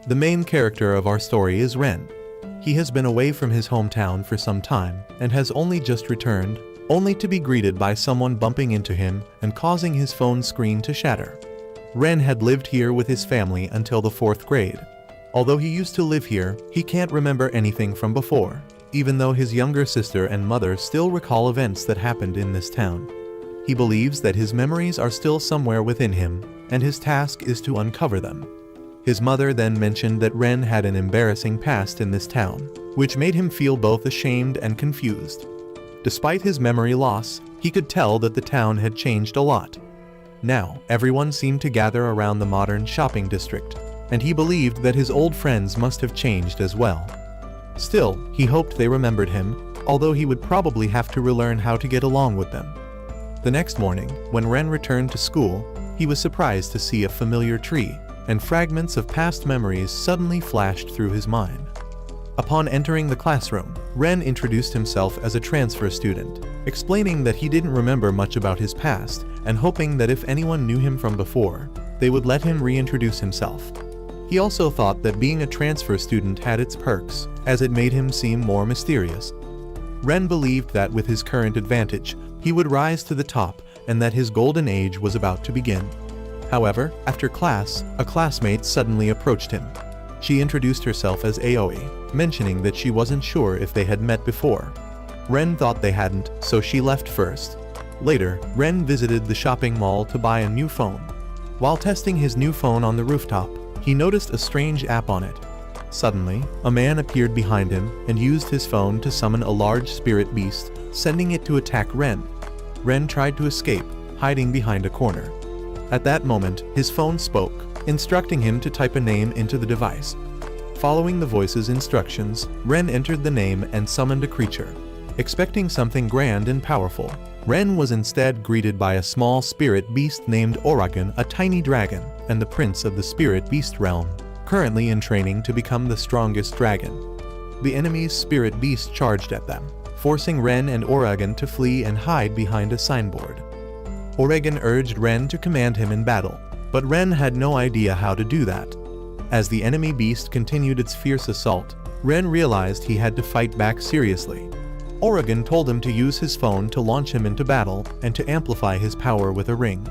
The main character of our story is Ren. He has been away from his hometown for some time and has only just returned, only to be greeted by someone bumping into him and causing his phone screen to shatter. Ren had lived here with his family until the 4th grade. Although he used to live here, he can't remember anything from before, even though his younger sister and mother still recall events that happened in this town. He believes that his memories are still somewhere within him, and his task is to uncover them. His mother then mentioned that Ren had an embarrassing past in this town, which made him feel both ashamed and confused. Despite his memory loss, he could tell that the town had changed a lot. Now, everyone seemed to gather around the modern shopping district, and he believed that his old friends must have changed as well. Still, he hoped they remembered him, although he would probably have to relearn how to get along with them. The next morning, when Ren returned to school, he was surprised to see a familiar tree, and fragments of past memories suddenly flashed through his mind. Upon entering the classroom, Ren introduced himself as a transfer student, explaining that he didn't remember much about his past and hoping that if anyone knew him from before, they would let him reintroduce himself. He also thought that being a transfer student had its perks, as it made him seem more mysterious. Ren believed that with his current advantage, he would rise to the top and that his golden age was about to begin. However, after class, a classmate suddenly approached him. She introduced herself as Aoi, mentioning that she wasn't sure if they had met before. Ren thought they hadn't, so she left first. Later, Ren visited the shopping mall to buy a new phone. While testing his new phone on the rooftop, he noticed a strange app on it. Suddenly, a man appeared behind him and used his phone to summon a large spirit beast, sending it to attack Ren. Ren tried to escape, hiding behind a corner. At that moment, his phone spoke, instructing him to type a name into the device. Following the voice's instructions, Ren entered the name and summoned a creature. Expecting something grand and powerful, Ren was instead greeted by a small spirit beast named Oragon, a tiny dragon, and the prince of the spirit beast realm, currently in training to become the strongest dragon. The enemy's spirit beast charged at them, forcing Ren and Oragon to flee and hide behind a signboard. Oragon urged Ren to command him in battle, but Ren had no idea how to do that. As the enemy beast continued its fierce assault, Ren realized he had to fight back seriously. Oragon told him to use his phone to launch him into battle and to amplify his power with a ring.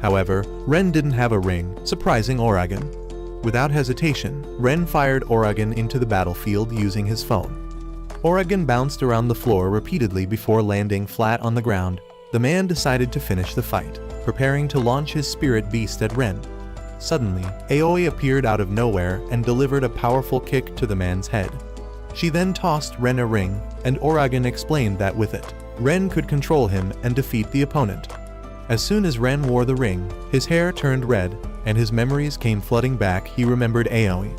However, Ren didn't have a ring, surprising Oragon. Without hesitation, Ren fired Oragon into the battlefield using his phone. Oragon bounced around the floor repeatedly before landing flat on the ground. The man decided to finish the fight, preparing to launch his spirit beast at Ren. Suddenly, Aoi appeared out of nowhere and delivered a powerful kick to the man's head. She then tossed Ren a ring, and Oragon explained that with it, Ren could control him and defeat the opponent. As soon as Ren wore the ring, his hair turned red, and his memories came flooding back. He remembered Aoi.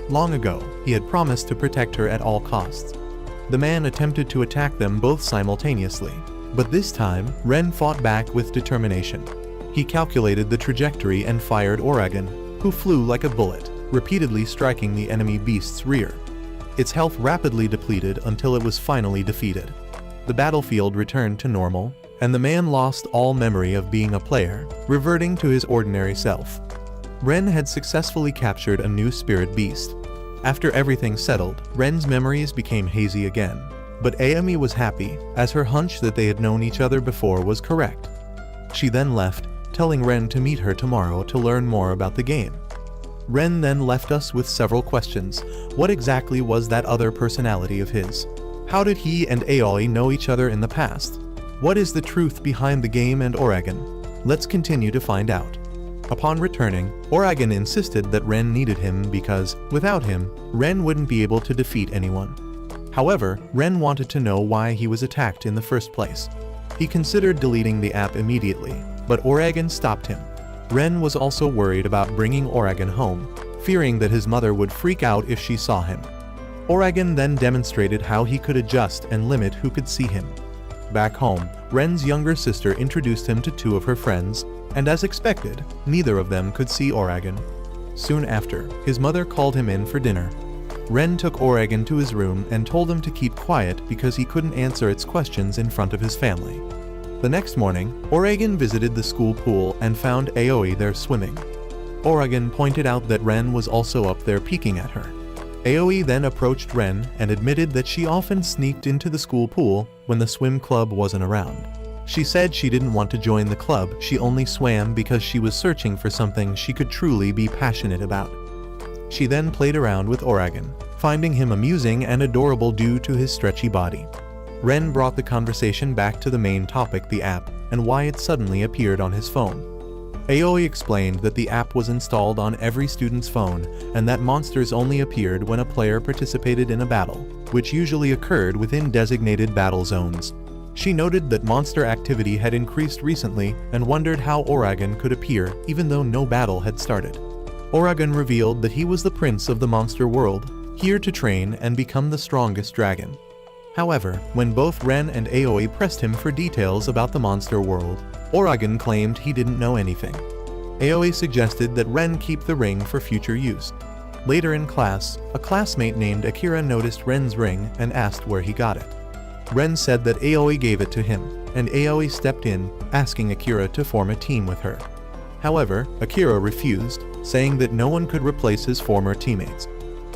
Long ago, he had promised to protect her at all costs. The man attempted to attack them both simultaneously. But this time, Ren fought back with determination. He calculated the trajectory and fired Oragon, who flew like a bullet, repeatedly striking the enemy beast's rear. Its health rapidly depleted until it was finally defeated. The battlefield returned to normal, and the man lost all memory of being a player, reverting to his ordinary self. Ren had successfully captured a new spirit beast. After everything settled, Ren's memories became hazy again. But Aoi was happy, as her hunch that they had known each other before was correct. She then left, telling Ren to meet her tomorrow to learn more about the game. Ren then left us with several questions. What exactly was that other personality of his? How did he and Aoi know each other in the past? What is the truth behind the game and Oragon? Let's continue to find out. Upon returning, Oragon insisted that Ren needed him because, without him, Ren wouldn't be able to defeat anyone. However, Ren wanted to know why he was attacked in the first place. He considered deleting the app immediately, but Oragon stopped him. Ren was also worried about bringing Oragon home, fearing that his mother would freak out if she saw him. Oragon then demonstrated how he could adjust and limit who could see him. Back home, Ren's younger sister introduced him to two of her friends, and as expected, neither of them could see Oragon. Soon after, his mother called him in for dinner. Ren took Oragon to his room and told him to keep quiet because he couldn't answer its questions in front of his family. The next morning, Oragon visited the school pool and found Aoi there swimming. Oregon pointed out that Ren was also up there peeking at her. Aoi then approached Ren and admitted that she often sneaked into the school pool when the swim club wasn't around. She said she didn't want to join the club, she only swam because she was searching for something she could truly be passionate about. She then played around with Oregon, finding him amusing and adorable due to his stretchy body. Ren brought the conversation back to the main topic, the app, and why it suddenly appeared on his phone. Aoi explained that the app was installed on every student's phone and that monsters only appeared when a player participated in a battle, which usually occurred within designated battle zones. She noted that monster activity had increased recently and wondered how Oregon could appear even though no battle had started. Oregon revealed that he was the prince of the monster world, here to train and become the strongest dragon. However, when both Ren and Aoi pressed him for details about the monster world, Oregon claimed he didn't know anything. Aoi suggested that Ren keep the ring for future use. Later in class, a classmate named Akira noticed Ren's ring and asked where he got it. Ren said that Aoi gave it to him, and Aoi stepped in, asking Akira to form a team with her. However, Akira refused, saying that no one could replace his former teammates.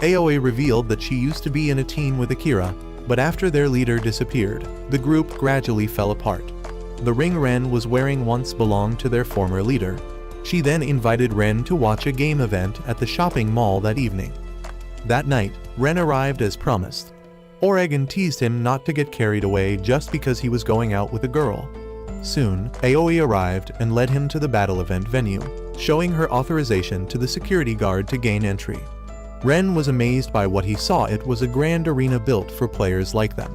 Aoi revealed that she used to be in a team with Akira, but after their leader disappeared, the group gradually fell apart. The ring Ren was wearing once belonged to their former leader. She then invited Ren to watch a game event at the shopping mall that evening. That night, Ren arrived as promised. Oregon teased him not to get carried away just because he was going out with a girl. Soon, Aoi arrived and led him to the battle event venue, showing her authorization to the security guard to gain entry. Ren was amazed by what he saw. It was a grand arena built for players like them.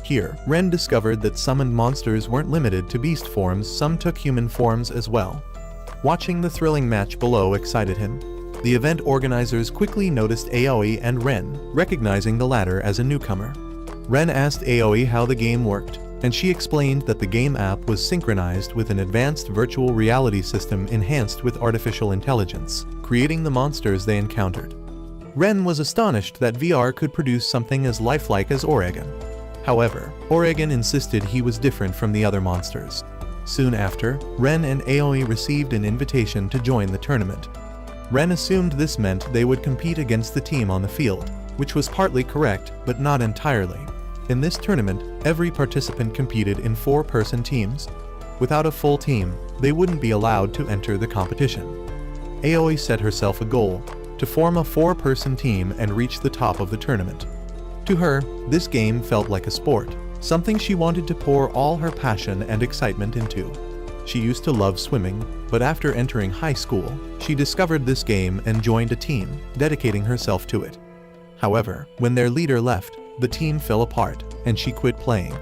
Here, Ren discovered that summoned monsters weren't limited to beast forms, some took human forms as well. Watching the thrilling match below excited him. The event organizers quickly noticed Aoi and Ren, recognizing the latter as a newcomer. Ren asked Aoi how the game worked, and she explained that the game app was synchronized with an advanced virtual reality system enhanced with artificial intelligence, creating the monsters they encountered. Ren was astonished that VR could produce something as lifelike as Oregon. However, Oregon insisted he was different from the other monsters. Soon after, Ren and Aoi received an invitation to join the tournament. Ren assumed this meant they would compete against the team on the field, which was partly correct, but not entirely. In this tournament, every participant competed in 4-person teams. Without a full team, they wouldn't be allowed to enter the competition. Aoi set herself a goal, to form a 4-person team and reach the top of the tournament. To her, this game felt like a sport, something she wanted to pour all her passion and excitement into. She used to love swimming, but after entering high school, she discovered this game and joined a team, dedicating herself to it. However, when their leader left, the team fell apart, and she quit playing.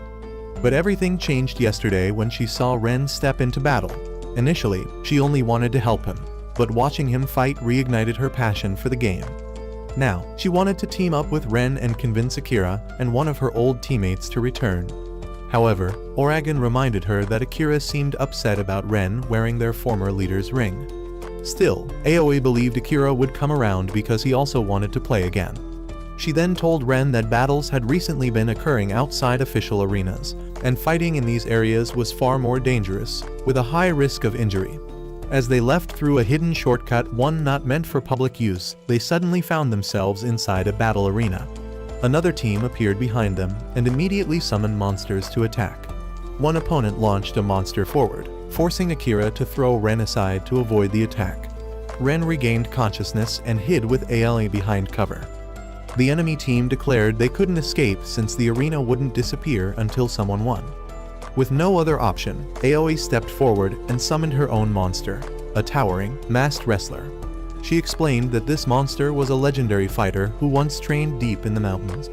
But everything changed yesterday when she saw Ren step into battle. Initially, she only wanted to help him, but watching him fight reignited her passion for the game. Now, she wanted to team up with Ren and convince Akira and one of her old teammates to return. However, Oregon reminded her that Akira seemed upset about Ren wearing their former leader's ring. Still, Aoi believed Akira would come around because he also wanted to play again. She then told Ren that battles had recently been occurring outside official arenas, and fighting in these areas was far more dangerous, with a high risk of injury. As they left through a hidden shortcut, one not meant for public use, they suddenly found themselves inside a battle arena. Another team appeared behind them and immediately summoned monsters to attack. One opponent launched a monster forward, forcing Akira to throw Ren aside to avoid the attack. Ren regained consciousness and hid with Aoi behind cover. The enemy team declared they couldn't escape since the arena wouldn't disappear until someone won. With no other option, Aoi stepped forward and summoned her own monster, a towering, masked wrestler. She explained that this monster was a legendary fighter who once trained deep in the mountains.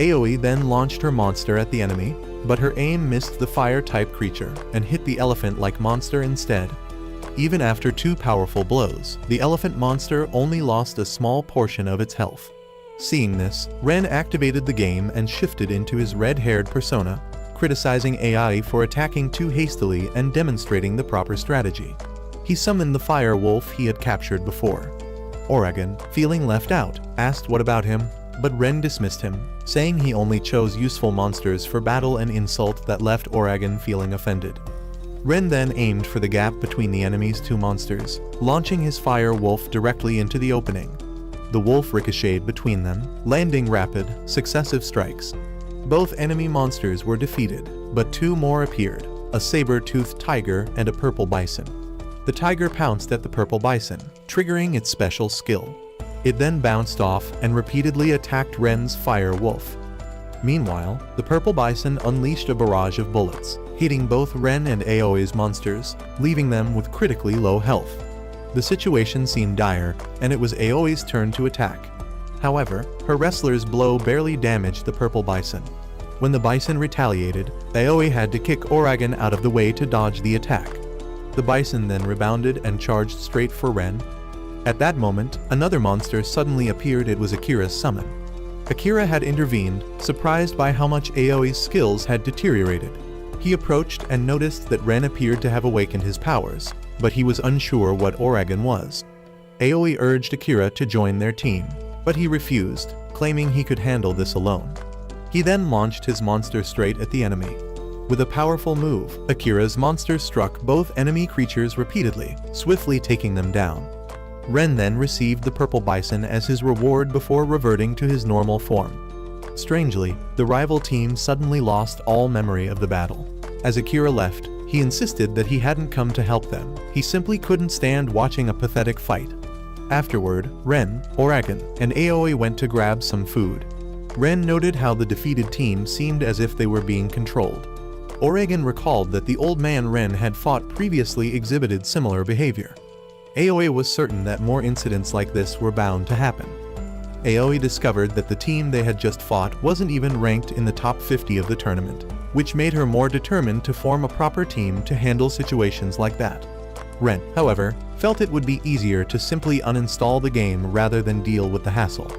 Aoi then launched her monster at the enemy, but her aim missed the fire-type creature and hit the elephant-like monster instead. Even after 2 powerful blows, the elephant monster only lost a small portion of its health. Seeing this, Ren activated the game and shifted into his red-haired persona, criticizing AI for attacking too hastily and demonstrating the proper strategy. He summoned the fire wolf he had captured before. Oregon, feeling left out, asked what about him, but Ren dismissed him, saying he only chose useful monsters for battle, an insult that left Oregon feeling offended. Ren then aimed for the gap between the enemy's two monsters, launching his fire wolf directly into the opening. The wolf ricocheted between them, landing rapid, successive strikes. Both enemy monsters were defeated, but two more appeared, a saber-toothed tiger and a purple bison. The tiger pounced at the purple bison, triggering its special skill. It then bounced off and repeatedly attacked Ren's fire wolf. Meanwhile, the purple bison unleashed a barrage of bullets, hitting both Ren and Aoi's monsters, leaving them with critically low health. The situation seemed dire, and it was Aoi's turn to attack. However, her wrestler's blow barely damaged the purple bison. When the bison retaliated, Aoi had to kick Oragon out of the way to dodge the attack. The bison then rebounded and charged straight for Ren. At that moment, another monster suddenly appeared. It was Akira's summon. Akira had intervened, surprised by how much Aoi's skills had deteriorated. He approached and noticed that Ren appeared to have awakened his powers, but he was unsure what Oragon was. Aoi urged Akira to join their team, but he refused, claiming he could handle this alone. He then launched his monster straight at the enemy. With a powerful move, Akira's monster struck both enemy creatures repeatedly, swiftly taking them down. Ren then received the purple bison as his reward before reverting to his normal form. Strangely, the rival team suddenly lost all memory of the battle. As Akira left, he insisted that he hadn't come to help them. He simply couldn't stand watching a pathetic fight. Afterward, Ren, Oragon, and Aoi went to grab some food. Ren noted how the defeated team seemed as if they were being controlled. Oragon recalled that the old man Ren had fought previously exhibited similar behavior. Aoi was certain that more incidents like this were bound to happen. Aoi discovered that the team they had just fought wasn't even ranked in the top 50 of the tournament, which made her more determined to form a proper team to handle situations like that. Ren, however, felt it would be easier to simply uninstall the game rather than deal with the hassle.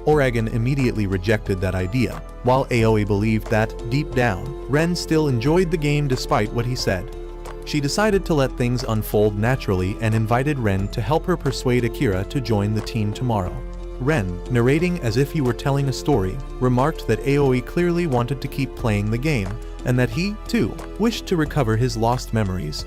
Oragon immediately rejected that idea, while Aoi believed that, deep down, Ren still enjoyed the game despite what he said. She decided to let things unfold naturally and invited Ren to help her persuade Akira to join the team tomorrow. Ren, narrating as if he were telling a story, remarked that Aoi clearly wanted to keep playing the game, and that he, too, wished to recover his lost memories.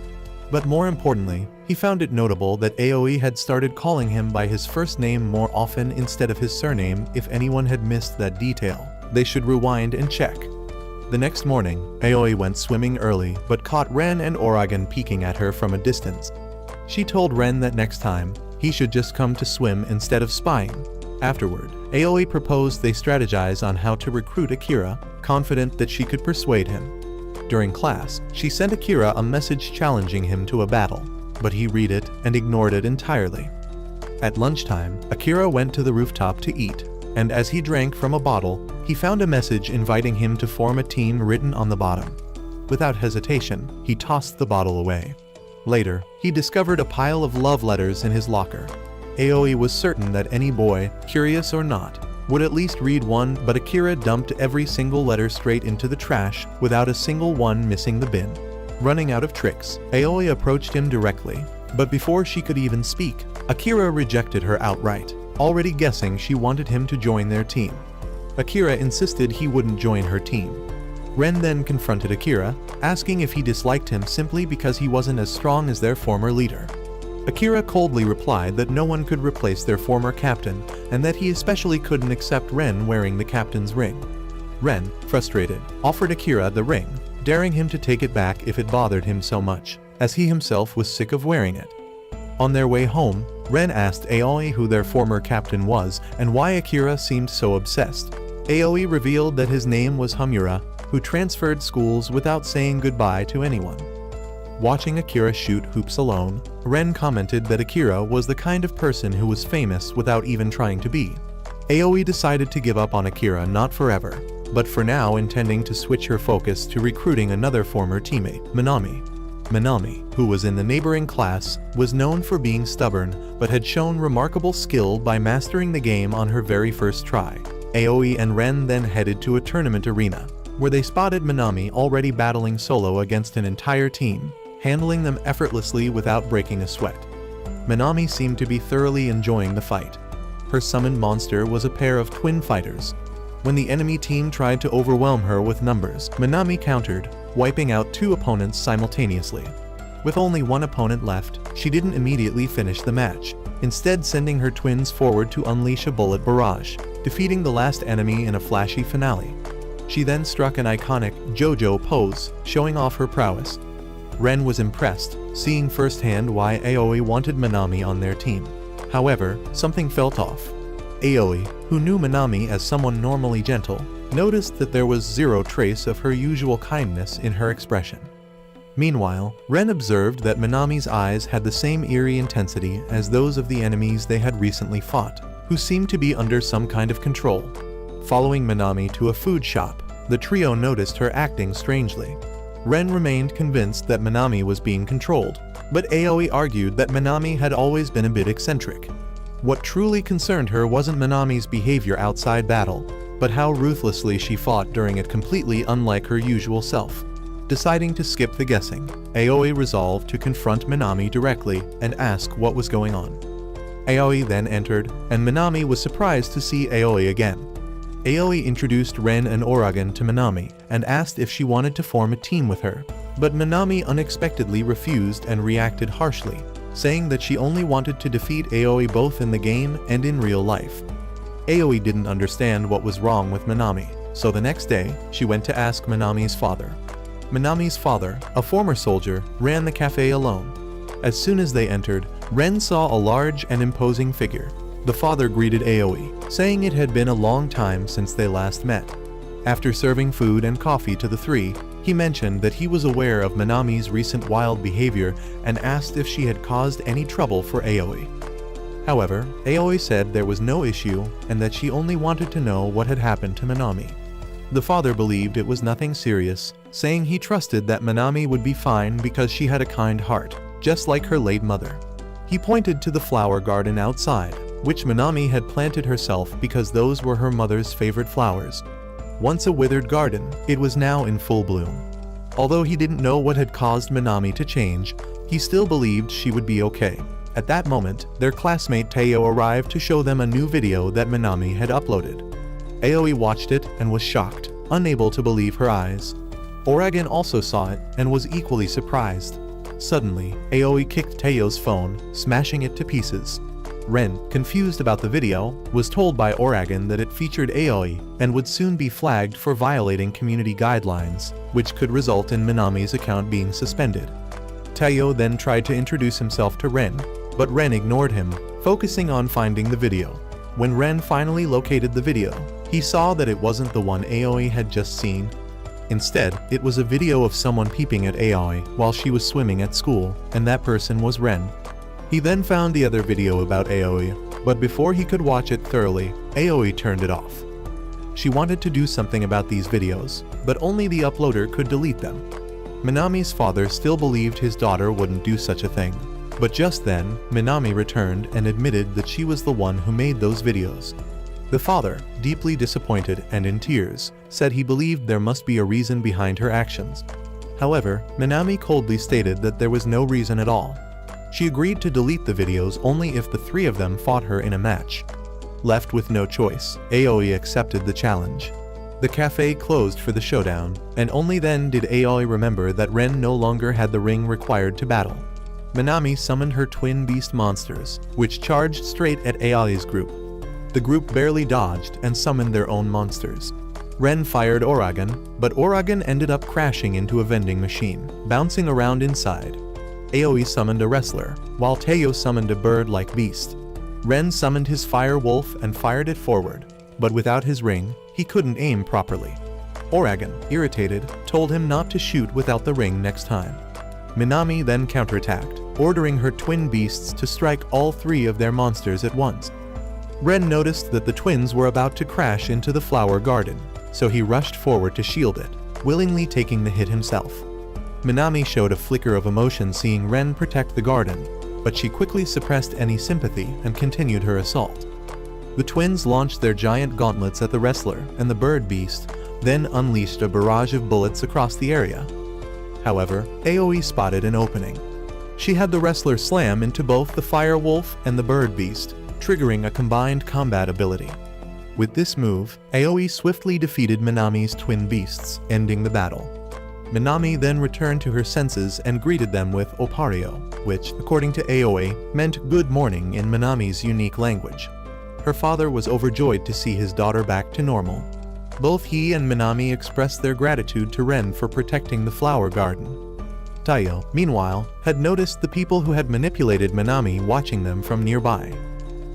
But more importantly, he found it notable that Aoi had started calling him by his first name more often instead of his surname. If anyone had missed that detail, they should rewind and check. The next morning, Aoi went swimming early but caught Ren and Oragon peeking at her from a distance. She told Ren that next time, he should just come to swim instead of spying. Afterward, Aoi proposed they strategize on how to recruit Akira, confident that she could persuade him. During class, she sent Akira a message challenging him to a battle, but he read it and ignored it entirely. At lunchtime, Akira went to the rooftop to eat, and as he drank from a bottle, he found a message inviting him to form a team written on the bottom. Without hesitation, he tossed the bottle away. Later, he discovered a pile of love letters in his locker. Aoi was certain that any boy, curious or not, would at least read one, but Akira dumped every single letter straight into the trash, without a single one missing the bin. Running out of tricks, Aoi approached him directly, but before she could even speak, Akira rejected her outright, already guessing she wanted him to join their team. Akira insisted he wouldn't join her team. Ren then confronted Akira, asking if he disliked him simply because he wasn't as strong as their former leader. Akira coldly replied that no one could replace their former captain, and that he especially couldn't accept Ren wearing the captain's ring. Ren, frustrated, offered Akira the ring, daring him to take it back if it bothered him so much, as he himself was sick of wearing it. On their way home, Ren asked Aoi who their former captain was and why Akira seemed so obsessed. Aoi revealed that his name was Hamura, who transferred schools without saying goodbye to anyone. Watching Akira shoot hoops alone, Ren commented that Akira was the kind of person who was famous without even trying to be. Aoi decided to give up on Akira not forever, but for now intending to switch her focus to recruiting another former teammate, Minami. Minami, who was in the neighboring class, was known for being stubborn, but had shown remarkable skill by mastering the game on her very first try. Aoi and Ren then headed to a tournament arena, where they spotted Minami already battling solo against an entire team, handling them effortlessly without breaking a sweat. Minami seemed to be thoroughly enjoying the fight. Her summoned monster was a pair of twin fighters. When the enemy team tried to overwhelm her with numbers, Minami countered, wiping out 2 opponents simultaneously. With only 1 opponent left, she didn't immediately finish the match, instead sending her twins forward to unleash a bullet barrage, defeating the last enemy in a flashy finale. She then struck an iconic JoJo pose, showing off her prowess. Ren was impressed, seeing firsthand why Aoi wanted Minami on their team. However, something felt off. Aoi, who knew Minami as someone normally gentle, noticed that there was zero trace of her usual kindness in her expression. Meanwhile, Ren observed that Minami's eyes had the same eerie intensity as those of the enemies they had recently fought, who seemed to be under some kind of control. Following Minami to a food shop, the trio noticed her acting strangely. Ren remained convinced that Minami was being controlled, but Aoi argued that Minami had always been a bit eccentric. What truly concerned her wasn't Minami's behavior outside battle, but how ruthlessly she fought during it, completely unlike her usual self. Deciding to skip the guessing, Aoi resolved to confront Minami directly and ask what was going on. Aoi then entered, and Minami was surprised to see Aoi again. Aoi introduced Ren and Uragan to Minami and asked if she wanted to form a team with her, but Minami unexpectedly refused and reacted harshly, saying that she only wanted to defeat Aoi both in the game and in real life. Aoi didn't understand what was wrong with Minami, so the next day, she went to ask Minami's father. Minami's father, a former soldier, ran the cafe alone. As soon as they entered, Ren saw a large and imposing figure. The father greeted Aoi, saying it had been a long time since they last met. After serving food and coffee to the 3, he mentioned that he was aware of Minami's recent wild behavior and asked if she had caused any trouble for Aoi. However, Aoi said there was no issue and that she only wanted to know what had happened to Minami. The father believed it was nothing serious, saying he trusted that Minami would be fine because she had a kind heart, just like her late mother. He pointed to the flower garden outside, which Minami had planted herself because those were her mother's favorite flowers. Once a withered garden, it was now in full bloom. Although he didn't know what had caused Minami to change, he still believed she would be okay. At that moment, their classmate Teo arrived to show them a new video that Minami had uploaded. Aoi watched it and was shocked, unable to believe her eyes. Uragan also saw it and was equally surprised. Suddenly, Aoi kicked Teo's phone, smashing it to pieces. Ren, confused about the video, was told by Uragan that it featured Aoi and would soon be flagged for violating community guidelines, which could result in Minami's account being suspended. Teo then tried to introduce himself to Ren, but Ren ignored him, focusing on finding the video. When Ren finally located the video, he saw that it wasn't the one Aoi had just seen. Instead, it was a video of someone peeping at Aoi while she was swimming at school, and that person was Ren. He then found the other video about Aoi, but before he could watch it thoroughly, Aoi turned it off. She wanted to do something about these videos, but only the uploader could delete them. Minami's father still believed his daughter wouldn't do such a thing, but just then, Minami returned and admitted that she was the one who made those videos. The father, deeply disappointed and in tears, said he believed there must be a reason behind her actions. However, Minami coldly stated that there was no reason at all. She agreed to delete the videos only if the 3 of them fought her in a match. Left with no choice, Aoi accepted the challenge. The cafe closed for the showdown, and only then did Aoi remember that Ren no longer had the ring required to battle. Minami summoned her twin beast monsters, which charged straight at Aoi's group. The group barely dodged and summoned their own monsters. Ren fired Uragan, but Uragan ended up crashing into a vending machine, bouncing around inside. Aoi summoned a wrestler, while Teo summoned a bird-like beast. Ren summoned his fire wolf and fired it forward, but without his ring, he couldn't aim properly. Uragan, irritated, told him not to shoot without the ring next time. Minami then counterattacked, ordering her twin beasts to strike all 3 of their monsters at once. Ren noticed that the twins were about to crash into the flower garden, so he rushed forward to shield it, willingly taking the hit himself. Minami showed a flicker of emotion seeing Ren protect the garden, but she quickly suppressed any sympathy and continued her assault. The twins launched their giant gauntlets at the wrestler and the bird beast, then unleashed a barrage of bullets across the area. However, Aoi spotted an opening. She had the wrestler slam into both the fire wolf and the bird beast, triggering a combined combat ability. With this move, Aoi swiftly defeated Minami's twin beasts, ending the battle. Minami then returned to her senses and greeted them with Opario, which, according to Aoi, meant good morning in Minami's unique language. Her father was overjoyed to see his daughter back to normal. Both he and Minami expressed their gratitude to Ren for protecting the flower garden. Taiyo, meanwhile, had noticed the people who had manipulated Minami watching them from nearby.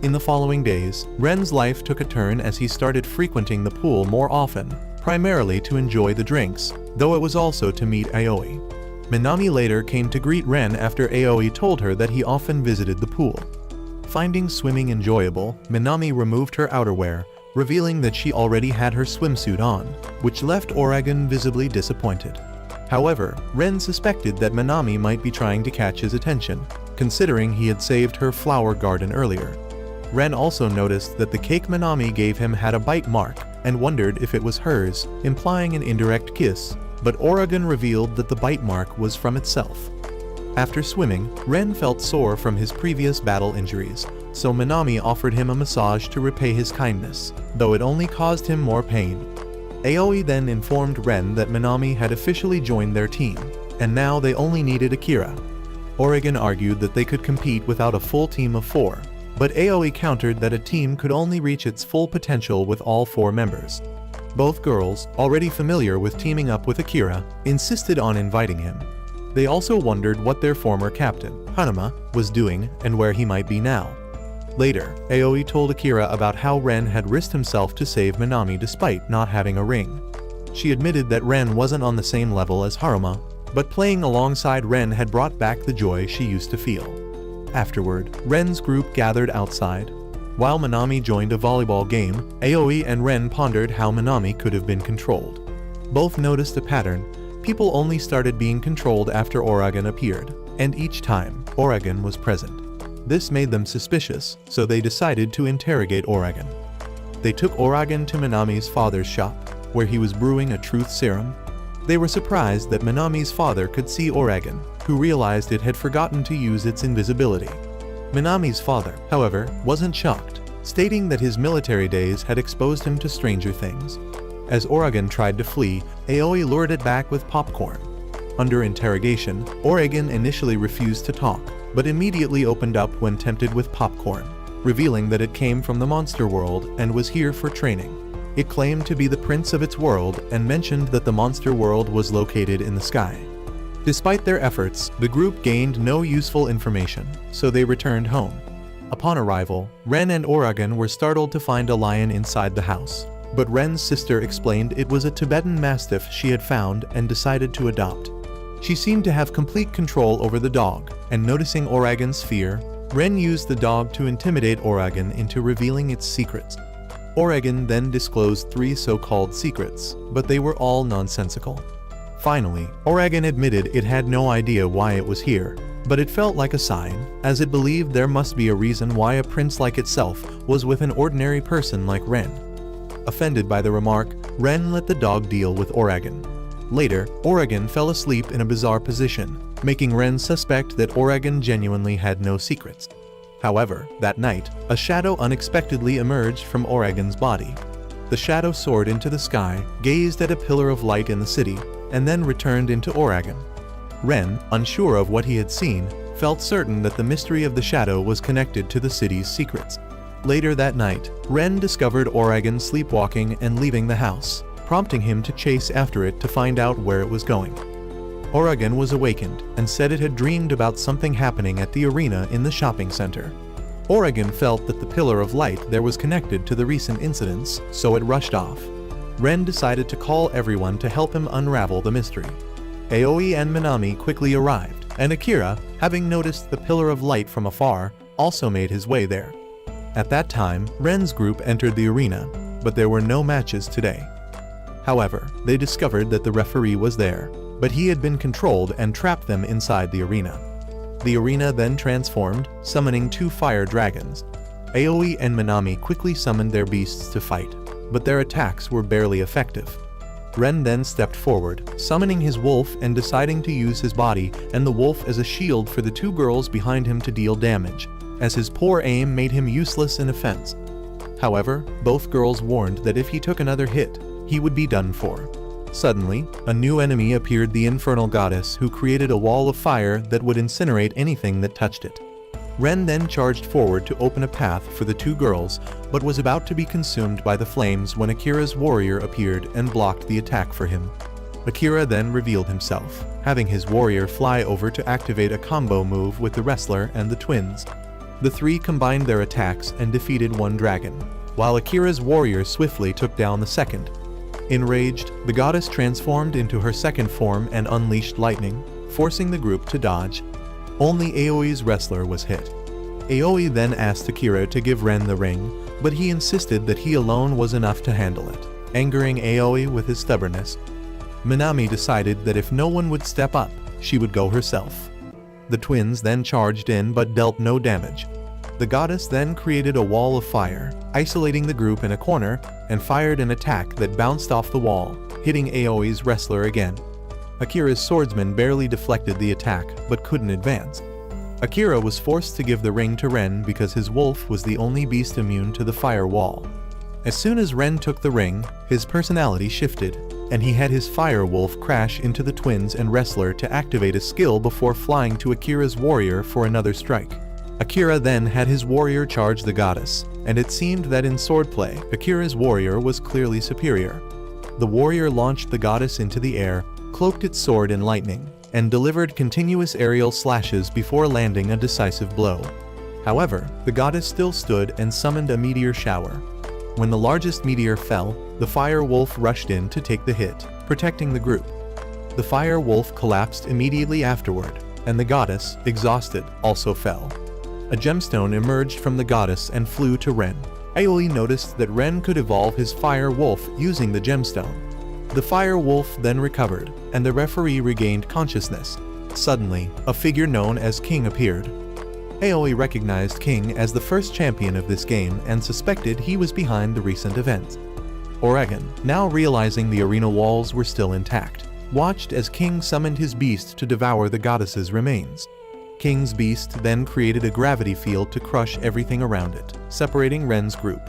In the following days, Ren's life took a turn as he started frequenting the pool more often, primarily to enjoy the drinks, though it was also to meet Aoi. Minami later came to greet Ren after Aoi told her that he often visited the pool. Finding swimming enjoyable, Minami removed her outerwear, revealing that she already had her swimsuit on, which left Oragon visibly disappointed. However, Ren suspected that Minami might be trying to catch his attention, considering he had saved her flower garden earlier. Ren also noticed that the cake Minami gave him had a bite mark, and wondered if it was hers, implying an indirect kiss, but Oragon revealed that the bite mark was from itself. After swimming, Ren felt sore from his previous battle injuries, so Minami offered him a massage to repay his kindness, though it only caused him more pain. Aoi then informed Ren that Minami had officially joined their team, and now they only needed Akira. Oragon argued that they could compete without a full team of 4, but Aoi countered that a team could only reach its full potential with all 4 members. Both girls, already familiar with teaming up with Akira, insisted on inviting him. They also wondered what their former captain, Hanuma, was doing and where he might be now. Later, Aoi told Akira about how Ren had risked himself to save Minami despite not having a ring. She admitted that Ren wasn't on the same level as Haruma, but playing alongside Ren had brought back the joy she used to feel. Afterward, Ren's group gathered outside. While Minami joined a volleyball game, Aoi and Ren pondered how Minami could have been controlled. Both noticed a pattern. People only started being controlled after Oragon appeared, and each time, Oragon was present. This made them suspicious, so they decided to interrogate Oragon. They took Oragon to Minami's father's shop, where he was brewing a truth serum. They were surprised that Minami's father could see Oragon, who realized it had forgotten to use its invisibility. Minami's father, however, wasn't shocked, stating that his military days had exposed him to stranger things. As Oragon tried to flee, Aoi lured it back with popcorn. Under interrogation, Oragon initially refused to talk, but immediately opened up when tempted with popcorn, revealing that it came from the monster world and was here for training. It claimed to be the prince of its world and mentioned that the monster world was located in the sky. Despite their efforts, the group gained no useful information, so they returned home. Upon arrival, Ren and Oragon were startled to find a lion inside the house, but Ren's sister explained it was a Tibetan Mastiff she had found and decided to adopt. She seemed to have complete control over the dog, and noticing Oragon's fear, Ren used the dog to intimidate Oragon into revealing its secrets. Oragon then disclosed 3 so-called secrets, but they were all nonsensical. Finally, Oragon admitted it had no idea why it was here, but it felt like a sign, as it believed there must be a reason why a prince like itself was with an ordinary person like Ren. Offended by the remark, Ren let the dog deal with Oragon. Later, Oragon fell asleep in a bizarre position, making Ren suspect that Oragon genuinely had no secrets. However, that night, a shadow unexpectedly emerged from Oragon's body. The shadow soared into the sky, gazed at a pillar of light in the city, and then returned into Oragon. Ren, unsure of what he had seen, felt certain that the mystery of the shadow was connected to the city's secrets. Later that night, Ren discovered Oragon sleepwalking and leaving the house, prompting him to chase after it to find out where it was going. Oragon was awakened and said it had dreamed about something happening at the arena in the shopping center. Oragon felt that the pillar of light there was connected to the recent incidents, so it rushed off. Ren decided to call everyone to help him unravel the mystery. Aoi and Minami quickly arrived, and Akira, having noticed the pillar of light from afar, also made his way there. At that time, Ren's group entered the arena, but there were no matches today. However, they discovered that the referee was there, but he had been controlled and trapped them inside the arena. The arena then transformed, summoning 2 fire dragons. Aoi and Minami quickly summoned their beasts to fight, but their attacks were barely effective. Ren then stepped forward, summoning his wolf and deciding to use his body and the wolf as a shield for the 2 girls behind him to deal damage, as his poor aim made him useless in offense. However, both girls warned that if he took another hit, he would be done for. Suddenly, a new enemy appeared, the infernal goddess, who created a wall of fire that would incinerate anything that touched it. Ren then charged forward to open a path for the two girls, but was about to be consumed by the flames when Akira's warrior appeared and blocked the attack for him. Akira then revealed himself, having his warrior fly over to activate a combo move with the wrestler and the twins. The three combined their attacks and defeated one dragon, while Akira's warrior swiftly took down the second. Enraged, the goddess transformed into her second form and unleashed lightning, forcing the group to dodge. Only Aoi's wrestler was hit. Aoi then asked Akira to give Ren the ring, but he insisted that he alone was enough to handle it, angering Aoi with his stubbornness. Minami decided that if no one would step up, she would go herself. The twins then charged in but dealt no damage. The goddess then created a wall of fire, isolating the group in a corner, and fired an attack that bounced off the wall, hitting Aoi's wrestler again. Akira's swordsman barely deflected the attack but couldn't advance. Akira was forced to give the ring to Ren because his wolf was the only beast immune to the fire wall. As soon as Ren took the ring, his personality shifted, and he had his fire wolf crash into the twins and wrestler to activate a skill before flying to Akira's warrior for another strike. Akira then had his warrior charge the goddess, and it seemed that in swordplay, Akira's warrior was clearly superior. The warrior launched the goddess into the air, cloaked its sword in lightning, and delivered continuous aerial slashes before landing a decisive blow. However, the goddess still stood and summoned a meteor shower. When the largest meteor fell, the fire wolf rushed in to take the hit, protecting the group. The fire wolf collapsed immediately afterward, and the goddess, exhausted, also fell. A gemstone emerged from the goddess and flew to Ren. Aoi noticed that Ren could evolve his fire wolf using the gemstone. The fire wolf then recovered, and the referee regained consciousness. Suddenly, a figure known as King appeared. Aoi recognized King as the first champion of this game and suspected he was behind the recent events. Oregon, now realizing the arena walls were still intact, watched as King summoned his beast to devour the goddess's remains. King's beast then created a gravity field to crush everything around it, separating Ren's group.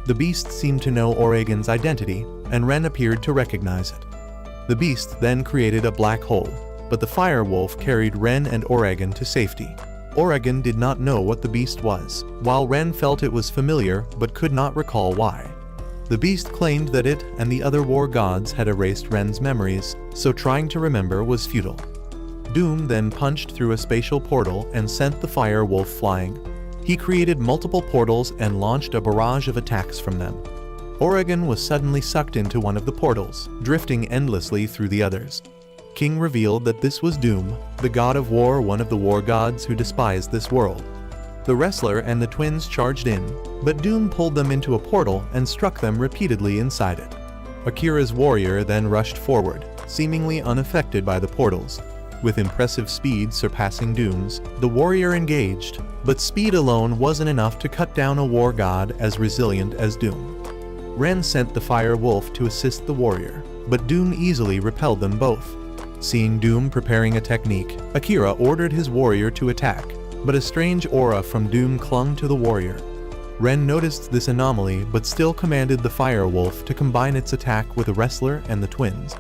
The beast seemed to know Oregon's identity, and Ren appeared to recognize it. The beast then created a black hole, but the fire wolf carried Ren and Oregon to safety. Oregon did not know what the beast was, while Ren felt it was familiar but could not recall why. The beast claimed that it and the other war gods had erased Ren's memories, so trying to remember was futile. Doom then punched through a spatial portal and sent the fire wolf flying. He created multiple portals and launched a barrage of attacks from them. Oregon was suddenly sucked into one of the portals, drifting endlessly through the others. King revealed that this was Doom, the god of war, one of the war gods who despised this world. The wrestler and the twins charged in, but Doom pulled them into a portal and struck them repeatedly inside it. Akira's warrior then rushed forward, seemingly unaffected by the portals. With impressive speed surpassing Doom's, the warrior engaged, but speed alone wasn't enough to cut down a war god as resilient as Doom. Ren sent the fire wolf to assist the warrior, but Doom easily repelled them both. Seeing Doom preparing a technique, Akira ordered his warrior to attack, but a strange aura from Doom clung to the warrior. Ren noticed this anomaly but still commanded the fire wolf to combine its attack with the wrestler and the twins.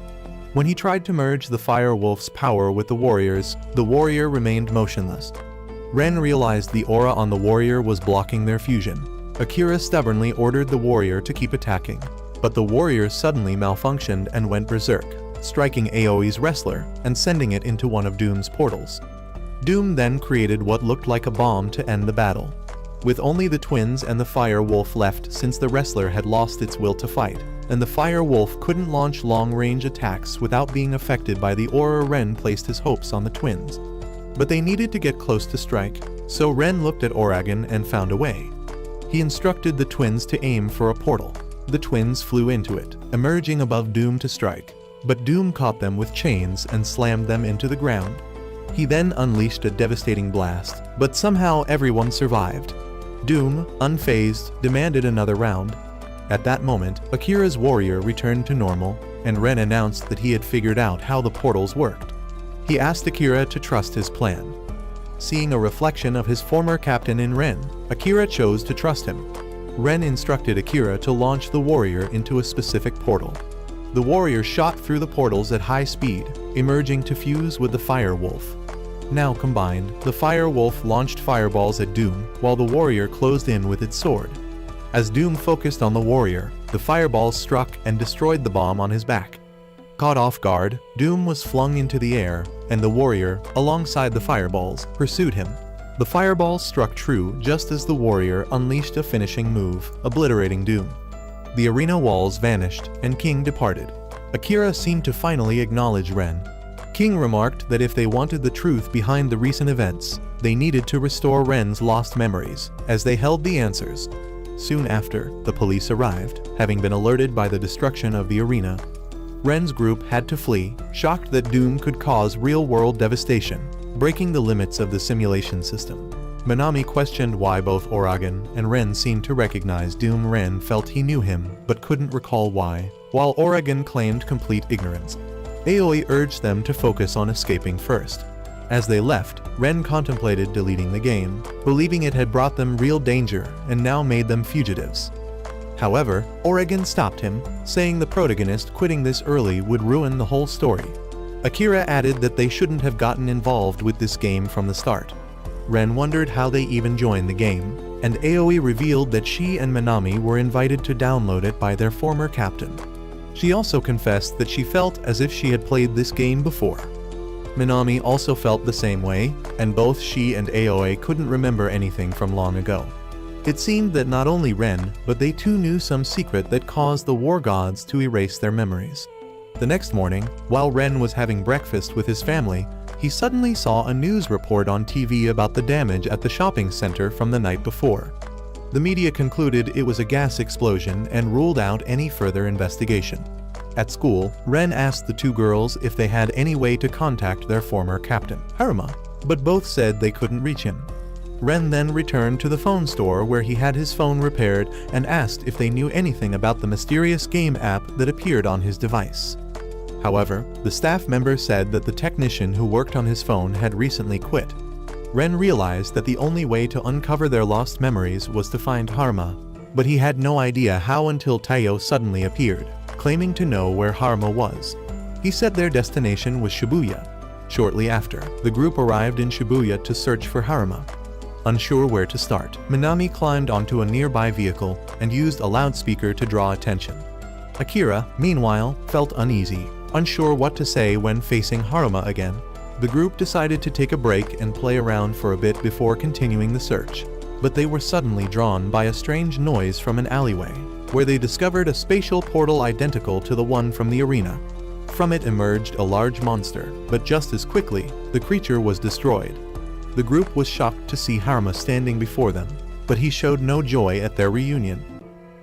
When he tried to merge the fire wolf's power with the warrior remained motionless. Ren realized the aura on the warrior was blocking their fusion. Akira stubbornly ordered the warrior to keep attacking, but the warrior suddenly malfunctioned and went berserk, striking Aoi's wrestler and sending it into one of Doom's portals. Doom then created what looked like a bomb to end the battle, with only the twins and the fire wolf left since the wrestler had lost its will to fight, and the fire wolf couldn't launch long-range attacks without being affected by the aura. Ren placed his hopes on the twins, but they needed to get close to strike, so Ren looked at Oregon and found a way. He instructed the twins to aim for a portal. The twins flew into it, emerging above Doom to strike, but Doom caught them with chains and slammed them into the ground. He then unleashed a devastating blast, but somehow everyone survived. Doom, unfazed, demanded another round. At that moment, Akira's warrior returned to normal, and Ren announced that he had figured out how the portals worked. He asked Akira to trust his plan. Seeing a reflection of his former captain in Ren, Akira chose to trust him. Ren instructed Akira to launch the warrior into a specific portal. The warrior shot through the portals at high speed, emerging to fuse with the fire wolf. Now combined, the fire wolf launched fireballs at Doom, while the warrior closed in with its sword. As Doom focused on the warrior, the fireballs struck and destroyed the bomb on his back. Caught off guard, Doom was flung into the air, and the warrior, alongside the fireballs, pursued him. The fireballs struck true just as the warrior unleashed a finishing move, obliterating Doom. The arena walls vanished, and King departed. Akira seemed to finally acknowledge Ren. King remarked that if they wanted the truth behind the recent events, they needed to restore Ren's lost memories, as they held the answers. Soon after, the police arrived, having been alerted by the destruction of the arena. Ren's group had to flee, shocked that Doom could cause real-world devastation, breaking the limits of the simulation system. Minami questioned why both Uragan and Ren seemed to recognize Doom. Ren felt he knew him, but couldn't recall why, while Uragan claimed complete ignorance. Aoi urged them to focus on escaping first. As they left, Ren contemplated deleting the game, believing it had brought them real danger and now made them fugitives. However, Uragan stopped him, saying the protagonist quitting this early would ruin the whole story. Akira added that they shouldn't have gotten involved with this game from the start. Ren wondered how they even joined the game, and Aoi revealed that she and Minami were invited to download it by their former captain. She also confessed that she felt as if she had played this game before. Minami also felt the same way, and both she and Aoi couldn't remember anything from long ago. It seemed that not only Ren, but they too knew some secret that caused the war gods to erase their memories. The next morning, while Ren was having breakfast with his family, he suddenly saw a news report on TV about the damage at the shopping center from the night before. The media concluded it was a gas explosion and ruled out any further investigation. At school, Ren asked the two girls if they had any way to contact their former captain, Haruma, but both said they couldn't reach him. Ren then returned to the phone store where he had his phone repaired and asked if they knew anything about the mysterious game app that appeared on his device. However, the staff member said that the technician who worked on his phone had recently quit. Ren realized that the only way to uncover their lost memories was to find Haruma, but he had no idea how until Taiyo suddenly appeared, claiming to know where Haruma was. He said their destination was Shibuya. Shortly after, the group arrived in Shibuya to search for Haruma. Unsure where to start, Minami climbed onto a nearby vehicle and used a loudspeaker to draw attention. Akira, meanwhile, felt uneasy, unsure what to say when facing Haruma again. The group decided to take a break and play around for a bit before continuing the search, but they were suddenly drawn by a strange noise from an alleyway, where they discovered a spatial portal identical to the one from the arena. From it emerged a large monster, but just as quickly, the creature was destroyed. The group was shocked to see Haruma standing before them, but he showed no joy at their reunion.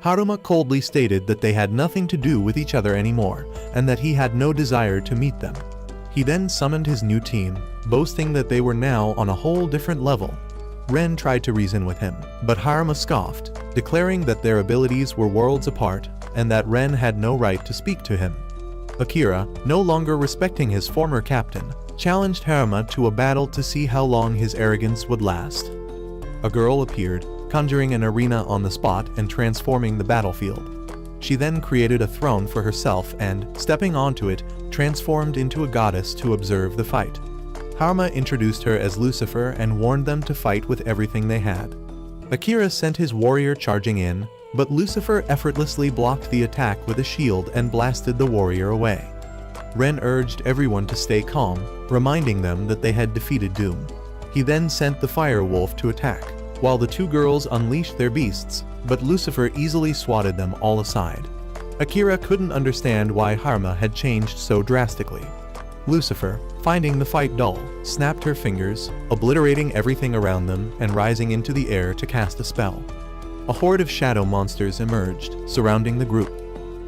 Haruma coldly stated that they had nothing to do with each other anymore, and that he had no desire to meet them. He then summoned his new team, boasting that they were now on a whole different level. Ren tried to reason with him, but Haruma scoffed, declaring that their abilities were worlds apart, and that Ren had no right to speak to him. Akira, no longer respecting his former captain, challenged Haruma to a battle to see how long his arrogance would last. A girl appeared, conjuring an arena on the spot and transforming the battlefield. She then created a throne for herself and, stepping onto it, transformed into a goddess to observe the fight. Haruma introduced her as Lucifer and warned them to fight with everything they had. Akira sent his warrior charging in, but Lucifer effortlessly blocked the attack with a shield and blasted the warrior away. Ren urged everyone to stay calm, reminding them that they had defeated Doom. He then sent the fire wolf to attack, while the two girls unleashed their beasts, but Lucifer easily swatted them all aside. Akira couldn't understand why Haruma had changed so drastically. Lucifer, finding the fight dull, snapped her fingers, obliterating everything around them and rising into the air to cast a spell. A horde of shadow monsters emerged, surrounding the group.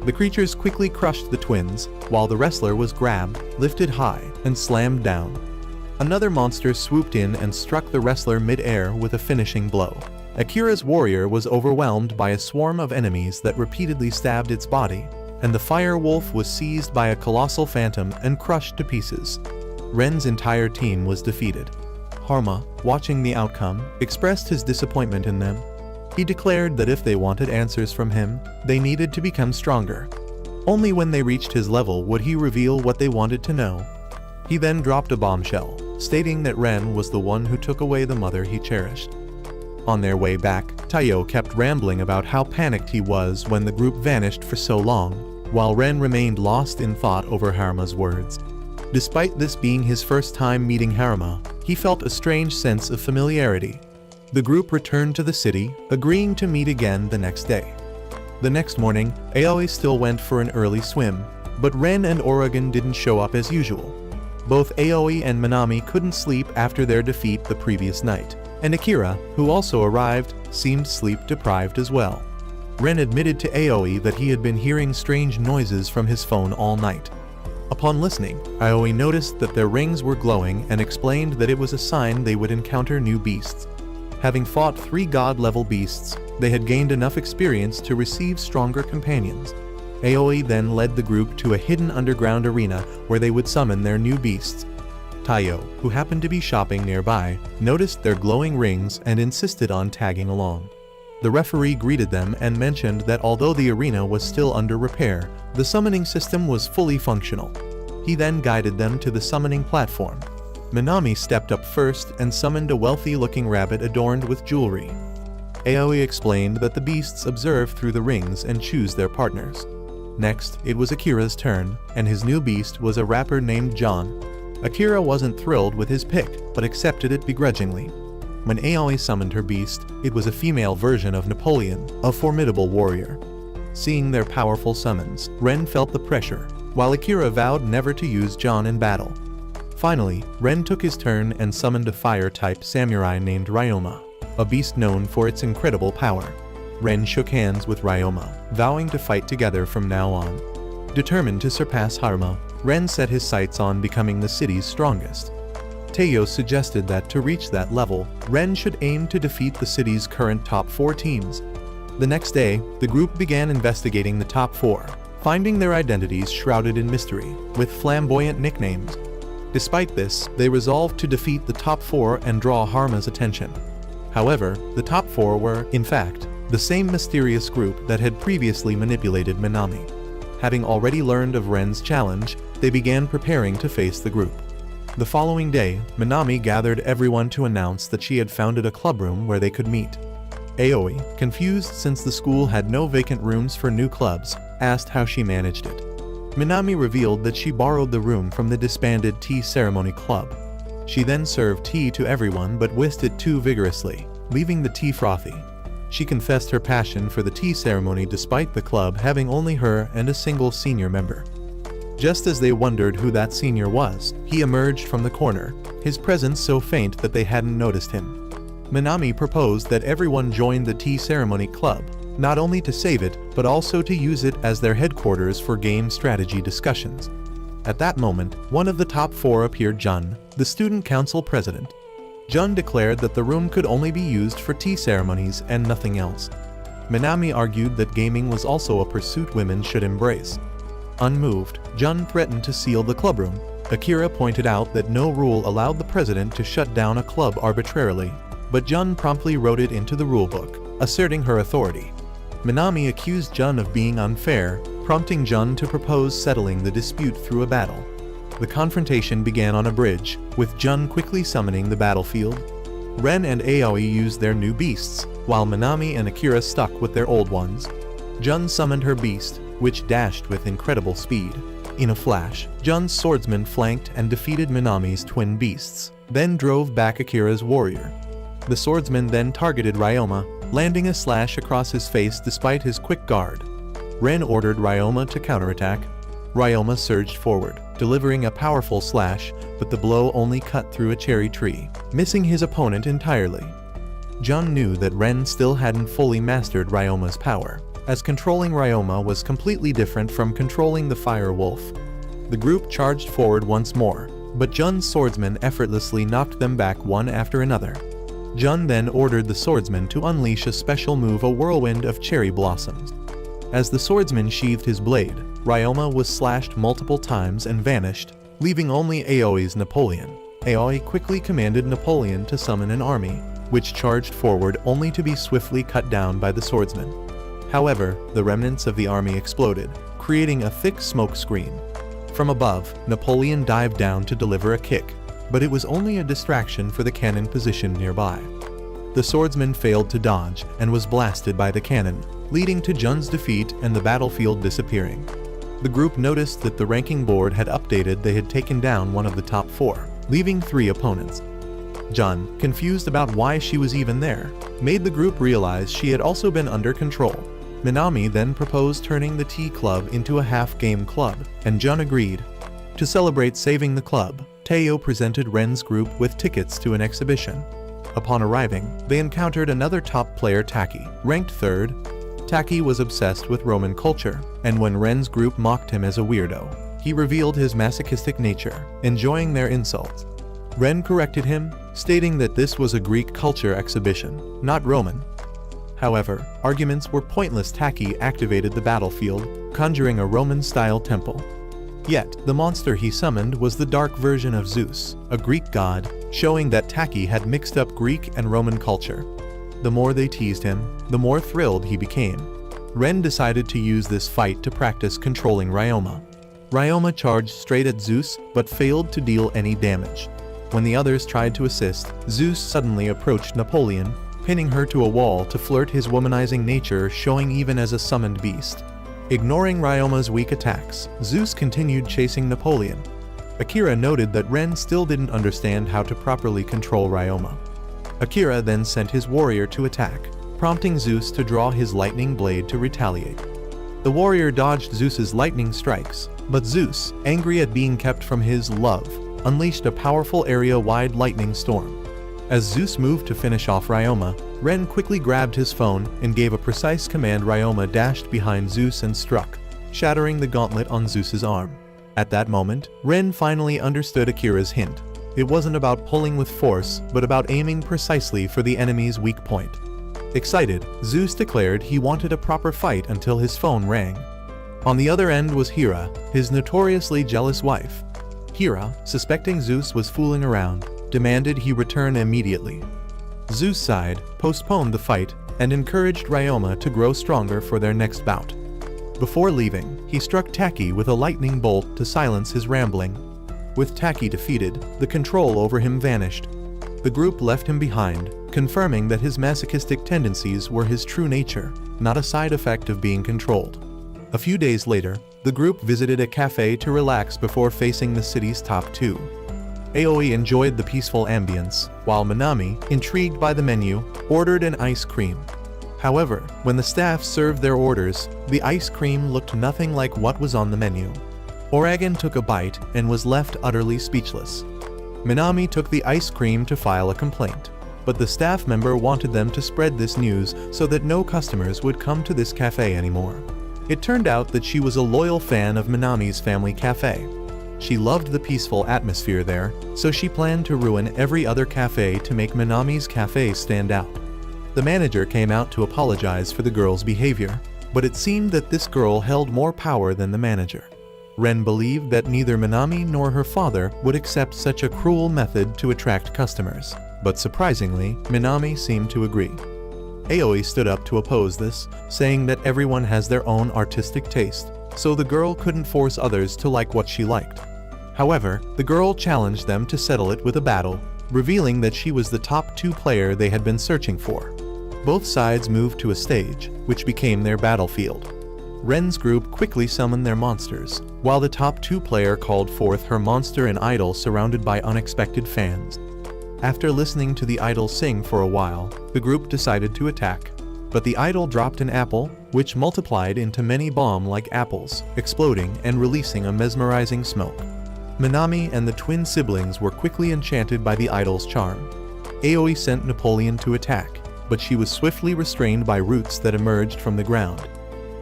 The creatures quickly crushed the twins, while the wrestler was grabbed, lifted high, and slammed down. Another monster swooped in and struck the wrestler mid-air with a finishing blow. Akira's warrior was overwhelmed by a swarm of enemies that repeatedly stabbed its body, and the fire wolf was seized by a colossal phantom and crushed to pieces. Ren's entire team was defeated. Haruma, watching the outcome, expressed his disappointment in them. He declared that if they wanted answers from him, they needed to become stronger. Only when they reached his level would he reveal what they wanted to know. He then dropped a bombshell, stating that Ren was the one who took away the mother he cherished. On their way back, Taiyo kept rambling about how panicked he was when the group vanished for so long, while Ren remained lost in thought over Haruma's words. Despite this being his first time meeting Haruma, he felt a strange sense of familiarity. The group returned to the city, agreeing to meet again the next day. The next morning, Aoi still went for an early swim, but Ren and Oregon didn't show up as usual. Both Aoi and Minami couldn't sleep after their defeat the previous night, and Akira, who also arrived, seemed sleep-deprived as well. Ren admitted to Aoi that he had been hearing strange noises from his phone all night. Upon listening, Aoi noticed that their rings were glowing and explained that it was a sign they would encounter new beasts. Having fought 3 god-level beasts, they had gained enough experience to receive stronger companions. Aoi then led the group to a hidden underground arena where they would summon their new beasts. Taiyo, who happened to be shopping nearby, noticed their glowing rings and insisted on tagging along. The referee greeted them and mentioned that although the arena was still under repair, the summoning system was fully functional. He then guided them to the summoning platform. Minami stepped up first and summoned a wealthy-looking rabbit adorned with jewelry. Aoi explained that the beasts observe through the rings and choose their partners. Next, it was Akira's turn, and his new beast was a rapper named John. Akira wasn't thrilled with his pick, but accepted it begrudgingly. When Aoi summoned her beast, it was a female version of Napoleon, a formidable warrior. Seeing their powerful summons, Ren felt the pressure, while Akira vowed never to use John in battle. Finally, Ren took his turn and summoned a fire-type samurai named Ryoma, a beast known for its incredible power. Ren shook hands with Ryoma, vowing to fight together from now on. Determined to surpass Haruma, Ren set his sights on becoming the city's strongest. Taiyo suggested that to reach that level, Ren should aim to defeat the city's current top 4 teams. The next day, the group began investigating the top 4, finding their identities shrouded in mystery, with flamboyant nicknames. Despite this, they resolved to defeat the top 4 and draw Haruma's attention. However, the top 4 were, in fact, the same mysterious group that had previously manipulated Minami. Having already learned of Ren's challenge, they began preparing to face the group. The following day, Minami gathered everyone to announce that she had founded a clubroom where they could meet. Aoi, confused since the school had no vacant rooms for new clubs, asked how she managed it. Minami revealed that she borrowed the room from the disbanded tea ceremony club. She then served tea to everyone but whisked it too vigorously, leaving the tea frothy. She confessed her passion for the tea ceremony despite the club having only her and a single senior member. Just as they wondered who that senior was, he emerged from the corner, his presence so faint that they hadn't noticed him. Minami proposed that everyone join the tea ceremony club, not only to save it, but also to use it as their headquarters for game strategy discussions. At that moment, one of the top 4 appeared, Jun, the student council president. Jun declared that the room could only be used for tea ceremonies and nothing else. Minami argued that gaming was also a pursuit women should embrace. Unmoved, Jun threatened to seal the clubroom. Akira pointed out that no rule allowed the president to shut down a club arbitrarily, but Jun promptly wrote it into the rulebook, asserting her authority. Minami accused Jun of being unfair, prompting Jun to propose settling the dispute through a battle. The confrontation began on a bridge, with Jun quickly summoning the battlefield. Ren and Aoi used their new beasts, while Minami and Akira stuck with their old ones. Jun summoned her beast, which dashed with incredible speed. In a flash, Jun's swordsman flanked and defeated Minami's twin beasts, then drove back Akira's warrior. The swordsman then targeted Ryoma, landing a slash across his face despite his quick guard. Ren ordered Ryoma to counterattack. Ryoma surged forward, delivering a powerful slash, but the blow only cut through a cherry tree, missing his opponent entirely. Jun knew that Ren still hadn't fully mastered Ryoma's power, as controlling Ryoma was completely different from controlling the fire wolf. The group charged forward once more, but Jun's swordsman effortlessly knocked them back one after another. Jun then ordered the swordsman to unleash a special move, a whirlwind of cherry blossoms. As the swordsman sheathed his blade, Ryoma was slashed multiple times and vanished, leaving only Aoi's Napoleon. Aoi quickly commanded Napoleon to summon an army, which charged forward only to be swiftly cut down by the swordsman. However, the remnants of the army exploded, creating a thick smoke screen. From above, Napoleon dived down to deliver a kick, but it was only a distraction for the cannon positioned nearby. The swordsman failed to dodge and was blasted by the cannon, leading to Jun's defeat and the battlefield disappearing. The group noticed that the ranking board had updated. They had taken down one of the top 4, leaving 3 opponents. Jun, confused about why she was even there, made the group realize she had also been under control. Minami then proposed turning the tea club into a half-game club, and Jun agreed. To celebrate saving the club, Teo presented Ren's group with tickets to an exhibition. Upon arriving, they encountered another top player, Taki, ranked 3rd. Taki was obsessed with Roman culture, and when Ren's group mocked him as a weirdo, he revealed his masochistic nature, enjoying their insults. Ren corrected him, stating that this was a Greek culture exhibition, not Roman. However, arguments were pointless. Taki activated the battlefield, conjuring a Roman-style temple. Yet, the monster he summoned was the dark version of Zeus, a Greek god, showing that Taki had mixed up Greek and Roman culture. The more they teased him, the more thrilled he became. Ren decided to use this fight to practice controlling Ryoma. Ryoma charged straight at Zeus, but failed to deal any damage. When the others tried to assist, Zeus suddenly approached Napoleon, pinning her to a wall to flirt his womanizing nature, showing even as a summoned beast. Ignoring Ryoma's weak attacks, Zeus continued chasing Napoleon. Akira noted that Ren still didn't understand how to properly control Ryoma. Akira then sent his warrior to attack, prompting Zeus to draw his lightning blade to retaliate. The warrior dodged Zeus's lightning strikes, but Zeus, angry at being kept from his love, unleashed a powerful area-wide lightning storm. As Zeus moved to finish off Ryoma, Ren quickly grabbed his phone and gave a precise command. Ryoma dashed behind Zeus and struck, shattering the gauntlet on Zeus's arm. At that moment, Ren finally understood Akira's hint. It wasn't about pulling with force, but about aiming precisely for the enemy's weak point. Excited, Zeus declared he wanted a proper fight until his phone rang. On the other end was Hera, his notoriously jealous wife. Hera, suspecting Zeus was fooling around, demanded he return immediately. Zeus sighed, postponed the fight, and encouraged Ryoma to grow stronger for their next bout. Before leaving, he struck Taki with a lightning bolt to silence his rambling. With Taki defeated, the control over him vanished. The group left him behind, confirming that his masochistic tendencies were his true nature, not a side effect of being controlled. A few days later, the group visited a cafe to relax before facing the city's top 2. Aoi enjoyed the peaceful ambience, while Minami, intrigued by the menu, ordered an ice cream. However, when the staff served their orders, the ice cream looked nothing like what was on the menu. Oragon took a bite and was left utterly speechless. Minami took the ice cream to file a complaint, but the staff member wanted them to spread this news so that no customers would come to this cafe anymore. It turned out that she was a loyal fan of Minami's family cafe. She loved the peaceful atmosphere there, so she planned to ruin every other cafe to make Minami's cafe stand out. The manager came out to apologize for the girl's behavior, but it seemed that this girl held more power than the manager. Ren believed that neither Minami nor her father would accept such a cruel method to attract customers, but surprisingly, Minami seemed to agree. Aoi stood up to oppose this, saying that everyone has their own artistic taste, so the girl couldn't force others to like what she liked. However, the girl challenged them to settle it with a battle, revealing that she was the top 2 player they had been searching for. Both sides moved to a stage, which became their battlefield. Ren's group quickly summoned their monsters, while the top 2 player called forth her monster and idol surrounded by unexpected fans. After listening to the idol sing for a while, the group decided to attack. But the idol dropped an apple, which multiplied into many bomb-like apples, exploding and releasing a mesmerizing smoke. Minami and the twin siblings were quickly enchanted by the idol's charm. Aoi sent Napoleon to attack, but she was swiftly restrained by roots that emerged from the ground.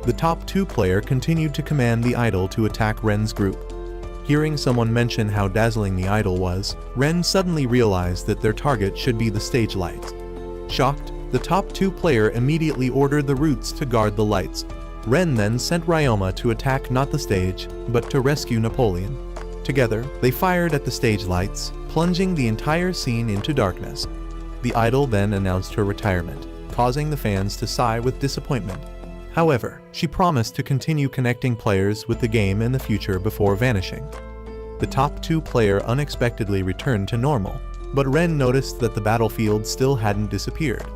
The top 2 player continued to command the idol to attack Ren's group. Hearing someone mention how dazzling the idol was, Ren suddenly realized that their target should be the stage lights. Shocked, the top 2 player immediately ordered the roots to guard the lights. Ren then sent Ryoma to attack not the stage, but to rescue Napoleon. Together, they fired at the stage lights, plunging the entire scene into darkness. The idol then announced her retirement, causing the fans to sigh with disappointment. However, she promised to continue connecting players with the game in the future before vanishing. The top 2 player unexpectedly returned to normal, but Ren noticed that the battlefield still hadn't disappeared.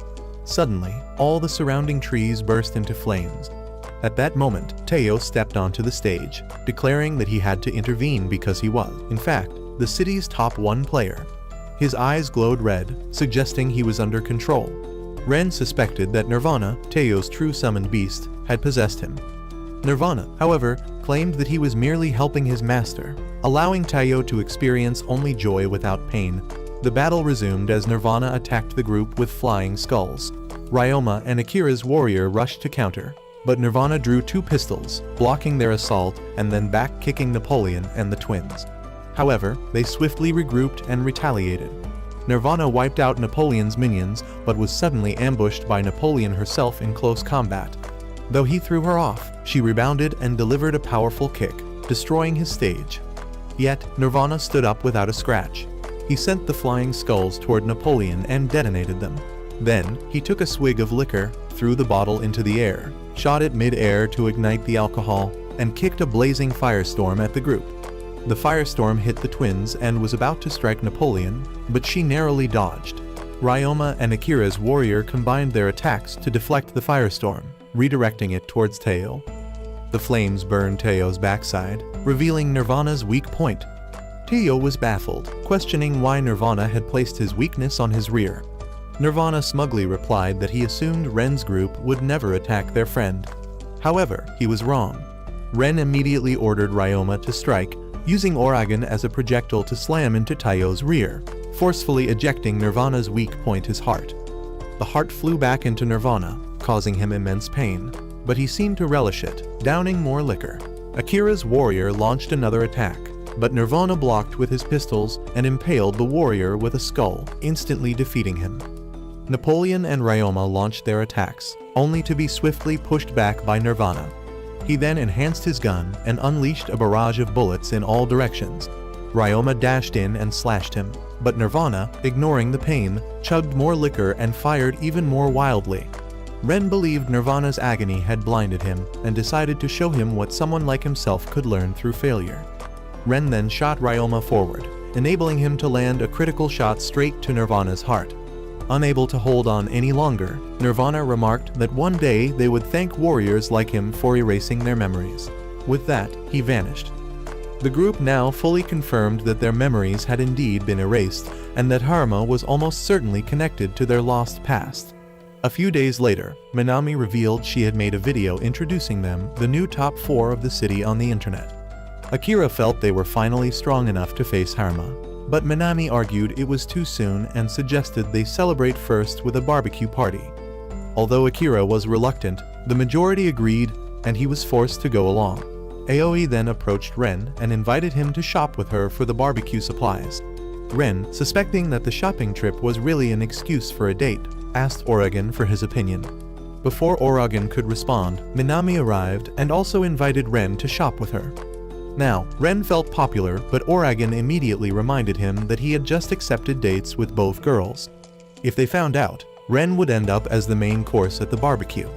Suddenly, all the surrounding trees burst into flames. At that moment, Teo stepped onto the stage, declaring that he had to intervene because he was, in fact, the city's top 1 player. His eyes glowed red, suggesting he was under control. Ren suspected that Nirvana, Teo's true summoned beast, had possessed him. Nirvana, however, claimed that he was merely helping his master, allowing Teo to experience only joy without pain. The battle resumed as Nirvana attacked the group with flying skulls. Ryoma and Akira's warrior rushed to counter, but Nirvana drew 2 pistols, blocking their assault and then back-kicking Napoleon and the twins. However, they swiftly regrouped and retaliated. Nirvana wiped out Napoleon's minions but was suddenly ambushed by Napoleon herself in close combat. Though he threw her off, she rebounded and delivered a powerful kick, destroying his stage. Yet, Nirvana stood up without a scratch. He sent the flying skulls toward Napoleon and detonated them. Then, he took a swig of liquor, threw the bottle into the air, shot it mid-air to ignite the alcohol, and kicked a blazing firestorm at the group. The firestorm hit the twins and was about to strike Napoleon, but she narrowly dodged. Ryoma and Akira's warrior combined their attacks to deflect the firestorm, redirecting it towards Teo. The flames burned Teo's backside, revealing Nirvana's weak point. Teo was baffled, questioning why Nirvana had placed his weakness on his rear. Nirvana smugly replied that he assumed Ren's group would never attack their friend. However, he was wrong. Ren immediately ordered Ryoma to strike, using Oragon as a projectile to slam into Teo's rear, forcefully ejecting Nirvana's weak point, his heart. The heart flew back into Nirvana, causing him immense pain, but he seemed to relish it, downing more liquor. Akira's warrior launched another attack, but Nirvana blocked with his pistols and impaled the warrior with a skull, instantly defeating him. Napoleon and Ryoma launched their attacks, only to be swiftly pushed back by Nirvana. He then enhanced his gun and unleashed a barrage of bullets in all directions. Ryoma dashed in and slashed him, but Nirvana, ignoring the pain, chugged more liquor and fired even more wildly. Ren believed Nirvana's agony had blinded him and decided to show him what someone like himself could learn through failure. Ren then shot Ryoma forward, enabling him to land a critical shot straight to Nirvana's heart. Unable to hold on any longer, Nirvana remarked that one day they would thank warriors like him for erasing their memories. With that, he vanished. The group now fully confirmed that their memories had indeed been erased, and that Haruma was almost certainly connected to their lost past. A few days later, Minami revealed she had made a video introducing them, the new top 4 of the city, on the internet. Akira felt they were finally strong enough to face Haruma, but Minami argued it was too soon and suggested they celebrate first with a barbecue party. Although Akira was reluctant, the majority agreed, and he was forced to go along. Aoi then approached Ren and invited him to shop with her for the barbecue supplies. Ren, suspecting that the shopping trip was really an excuse for a date, asked Oragon for his opinion. Before Oragon could respond, Minami arrived and also invited Ren to shop with her. Now, Ren felt popular, but Oragon immediately reminded him that he had just accepted dates with both girls. If they found out, Ren would end up as the main course at the barbecue.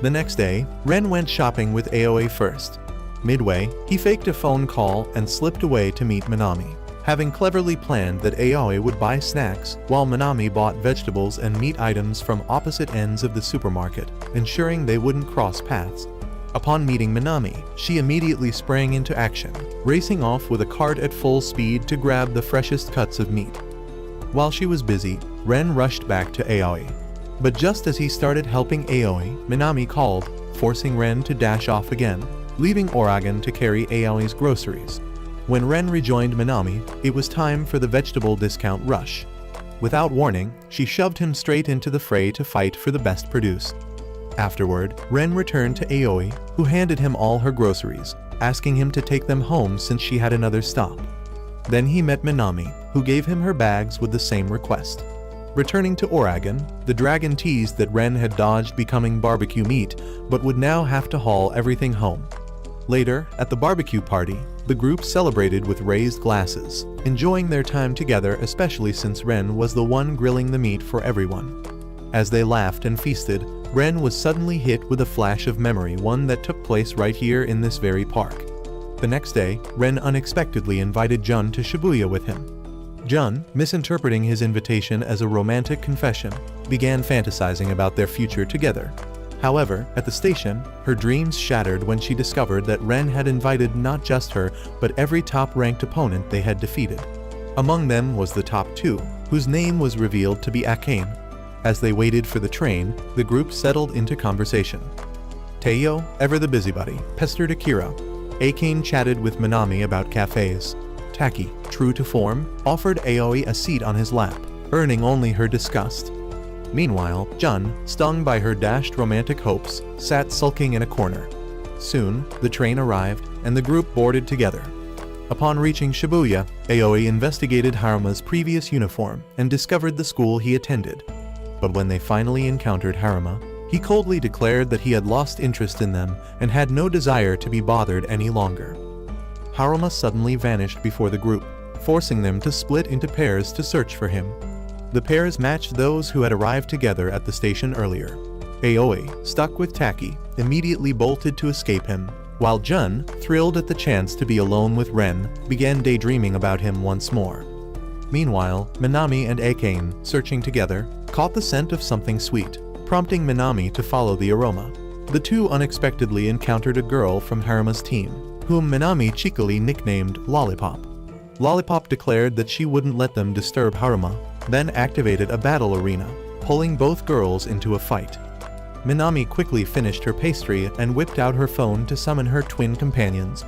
The next day, Ren went shopping with Aoi first. Midway, he faked a phone call and slipped away to meet Minami, having cleverly planned that Aoi would buy snacks while Minami bought vegetables and meat items from opposite ends of the supermarket, ensuring they wouldn't cross paths. Upon meeting Minami, she immediately sprang into action, racing off with a cart at full speed to grab the freshest cuts of meat. While she was busy, Ren rushed back to Aoi. But just as he started helping Aoi, Minami called, forcing Ren to dash off again, leaving Oragon to carry Aoi's groceries. When Ren rejoined Minami, it was time for the vegetable discount rush. Without warning, she shoved him straight into the fray to fight for the best produce. Afterward, Ren returned to Aoi, who handed him all her groceries, asking him to take them home since she had another stop. Then he met Minami, who gave him her bags with the same request. Returning to Oragon, the dragon teased that Ren had dodged becoming barbecue meat, but would now have to haul everything home. Later, at the barbecue party, the group celebrated with raised glasses, enjoying their time together, especially since Ren was the one grilling the meat for everyone. As they laughed and feasted, Ren was suddenly hit with a flash of memory, one that took place right here in this very park. The next day, Ren unexpectedly invited Jun to Shibuya with him. Jun, misinterpreting his invitation as a romantic confession, began fantasizing about their future together. However, at the station, her dreams shattered when she discovered that Ren had invited not just her, but every top-ranked opponent they had defeated. Among them was the top two, whose name was revealed to be Akane. As they waited for the train, the group settled into conversation. Teiyo, ever the busybody, pestered Akira. Akane chatted with Minami about cafes. Taki, true to form, offered Aoi a seat on his lap, earning only her disgust. Meanwhile, Jun, stung by her dashed romantic hopes, sat sulking in a corner. Soon, the train arrived, and the group boarded together. Upon reaching Shibuya, Aoi investigated Haruma's previous uniform and discovered the school he attended. But when they finally encountered Haruma, he coldly declared that he had lost interest in them and had no desire to be bothered any longer. Haruma suddenly vanished before the group, forcing them to split into pairs to search for him. The pairs matched those who had arrived together at the station earlier. Aoi, stuck with Taki, immediately bolted to escape him, while Jun, thrilled at the chance to be alone with Ren, began daydreaming about him once more. Meanwhile, Minami and Akane, searching together, caught the scent of something sweet, prompting Minami to follow the aroma. The two unexpectedly encountered a girl from Haruma's team, whom Minami cheekily nicknamed Lollipop. Lollipop declared that she wouldn't let them disturb Haruma, then activated a battle arena, pulling both girls into a fight. Minami quickly finished her pastry and whipped out her phone to summon her twin companions.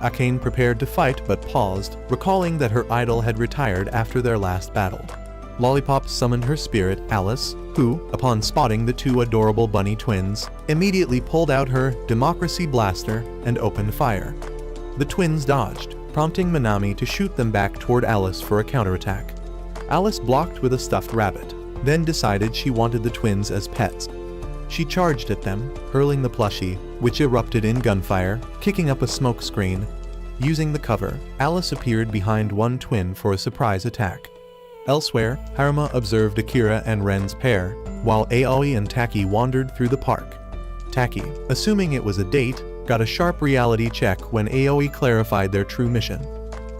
Akane prepared to fight but paused, recalling that her idol had retired after their last battle. Lollipop summoned her spirit, Alice, who, upon spotting the two adorable bunny twins, immediately pulled out her Democracy Blaster and opened fire. The twins dodged, prompting Minami to shoot them back toward Alice for a counterattack. Alice blocked with a stuffed rabbit, then decided she wanted the twins as pets. She charged at them, hurling the plushie, which erupted in gunfire, kicking up a smoke screen. Using the cover, Alice appeared behind one twin for a surprise attack. Elsewhere, Haruma observed Akira and Ren's pair, while Aoi and Taki wandered through the park. Taki, assuming it was a date, got a sharp reality check when Aoi clarified their true mission.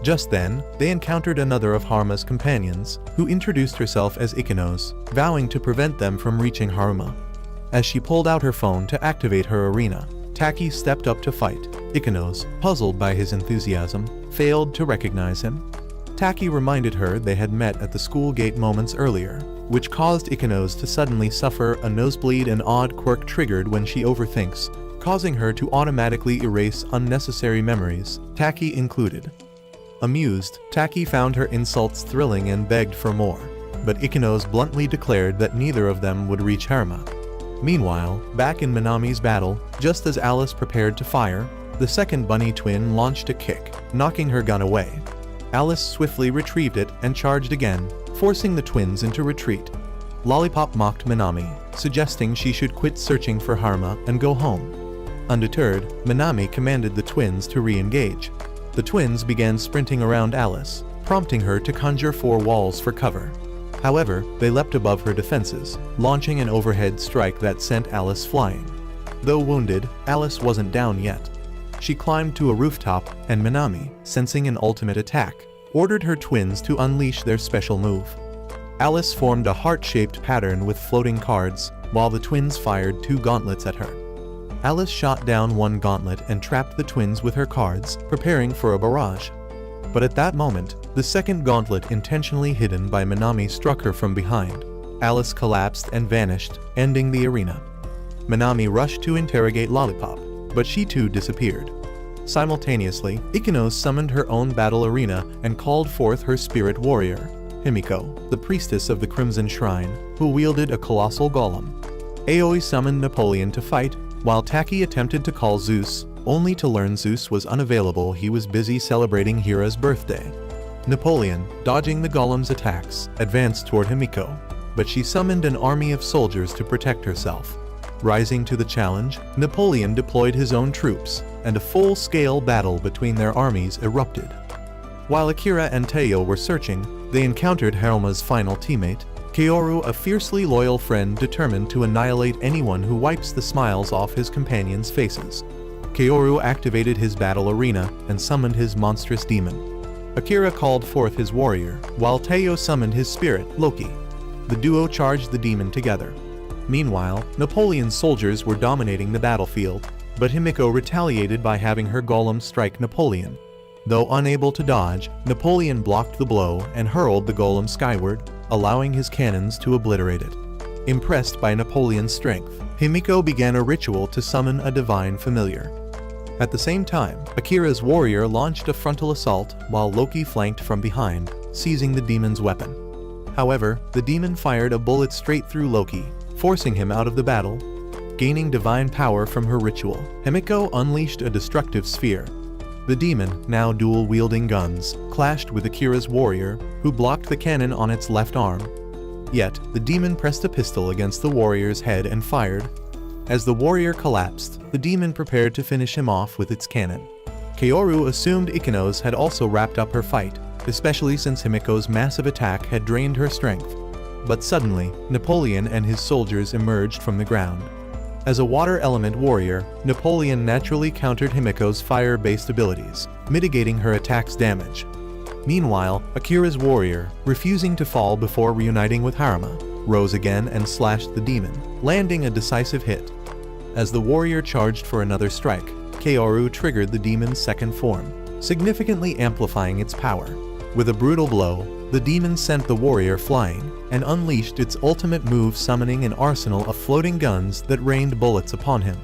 Just then, they encountered another of Haruma's companions, who introduced herself as Ikenos, vowing to prevent them from reaching Haruma. As she pulled out her phone to activate her arena, Taki stepped up to fight. Ikenos, puzzled by his enthusiasm, failed to recognize him. Taki reminded her they had met at the school gate moments earlier, which caused Ikenos to suddenly suffer a nosebleed, an odd quirk triggered when she overthinks, causing her to automatically erase unnecessary memories, Taki included. Amused, Taki found her insults thrilling and begged for more, but Ikenos bluntly declared that neither of them would reach Haruma. Meanwhile, back in Minami's battle, just as Alice prepared to fire, the second bunny twin launched a kick, knocking her gun away. Alice swiftly retrieved it and charged again, forcing the twins into retreat. Lollipop mocked Minami, suggesting she should quit searching for Haruma and go home. Undeterred, Minami commanded the twins to re-engage. The twins began sprinting around Alice, prompting her to conjure 4 walls for cover. However, they leapt above her defenses, launching an overhead strike that sent Alice flying. Though wounded, Alice wasn't down yet. She climbed to a rooftop, and Minami, sensing an ultimate attack, ordered her twins to unleash their special move. Alice formed a heart-shaped pattern with floating cards, while the twins fired 2 gauntlets at her. Alice shot down one gauntlet and trapped the twins with her cards, preparing for a barrage. But at that moment, the second gauntlet intentionally hidden by Minami struck her from behind. Alice collapsed and vanished, ending the arena. Minami rushed to interrogate Lollipop, but she too disappeared. Simultaneously, Ikenos summoned her own battle arena and called forth her spirit warrior, Himiko, the priestess of the Crimson Shrine, who wielded a colossal golem. Aoi summoned Napoleon to fight, while Taki attempted to call Zeus, only to learn Zeus was unavailable. He was busy celebrating Hera's birthday. Napoleon, dodging the golem's attacks, advanced toward Himiko, but she summoned an army of soldiers to protect herself. Rising to the challenge, Napoleon deployed his own troops, and a full-scale battle between their armies erupted. While Akira and Teiyo were searching, they encountered Haruma's final teammate, Kaoru, a fiercely loyal friend determined to annihilate anyone who wipes the smiles off his companions' faces. Kaoru activated his battle arena and summoned his monstrous demon. Akira called forth his warrior, while Teo summoned his spirit, Loki. The duo charged the demon together. Meanwhile, Napoleon's soldiers were dominating the battlefield, but Himiko retaliated by having her golem strike Napoleon. Though unable to dodge, Napoleon blocked the blow and hurled the golem skyward, allowing his cannons to obliterate it. Impressed by Napoleon's strength, Himiko began a ritual to summon a divine familiar. At the same time, Akira's warrior launched a frontal assault while Loki flanked from behind, seizing the demon's weapon. However, the demon fired a bullet straight through Loki, forcing him out of the battle. Gaining divine power from her ritual, Himiko unleashed a destructive sphere. The demon, now dual-wielding guns, clashed with Akira's warrior, who blocked the cannon on its left arm. Yet, the demon pressed a pistol against the warrior's head and fired. As the warrior collapsed, the demon prepared to finish him off with its cannon. Kaoru assumed Ikenos had also wrapped up her fight, especially since Himiko's massive attack had drained her strength. But suddenly, Napoleon and his soldiers emerged from the ground. As a water element warrior, Napoleon naturally countered Himiko's fire-based abilities, mitigating her attack's damage. Meanwhile, Akira's warrior, refusing to fall before reuniting with Haruma, rose again and slashed the demon, landing a decisive hit. As the warrior charged for another strike, Kaoru triggered the demon's second form, significantly amplifying its power. With a brutal blow, the demon sent the warrior flying and unleashed its ultimate move, summoning an arsenal of floating guns that rained bullets upon him.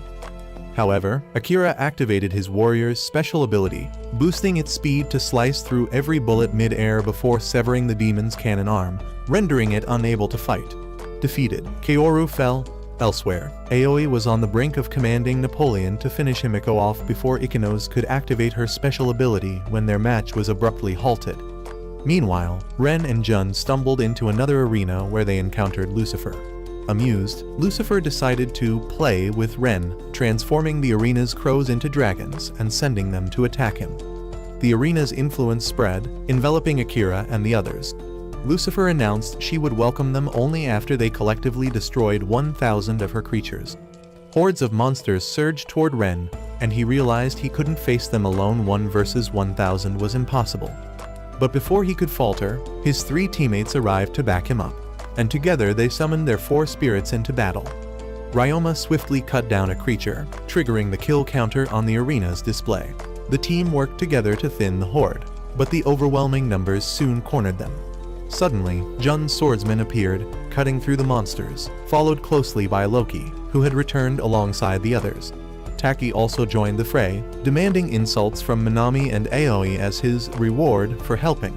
However, Akira activated his warrior's special ability, boosting its speed to slice through every bullet mid-air before severing the demon's cannon arm, rendering it unable to fight. Defeated, Kaoru fell. Elsewhere, Aoi was on the brink of commanding Napoleon to finish Himiko off before Ikenos could activate her special ability when their match was abruptly halted. Meanwhile, Ren and Jun stumbled into another arena where they encountered Lucifer. Amused, Lucifer decided to play with Ren, transforming the arena's crows into dragons and sending them to attack him. The arena's influence spread, enveloping Akira and the others. Lucifer announced she would welcome them only after they collectively destroyed 1,000 of her creatures. Hordes of monsters surged toward Ren, and he realized he couldn't face them alone. 1 versus 1,000 was impossible. But before he could falter, his 3 teammates arrived to back him up, and together they summoned their 4 spirits into battle. Ryoma swiftly cut down a creature, triggering the kill counter on the arena's display. The team worked together to thin the horde, but the overwhelming numbers soon cornered them. Suddenly, Jun's swordsman appeared, cutting through the monsters, followed closely by Loki, who had returned alongside the others. Taki also joined the fray, demanding insults from Minami and Aoi as his reward for helping.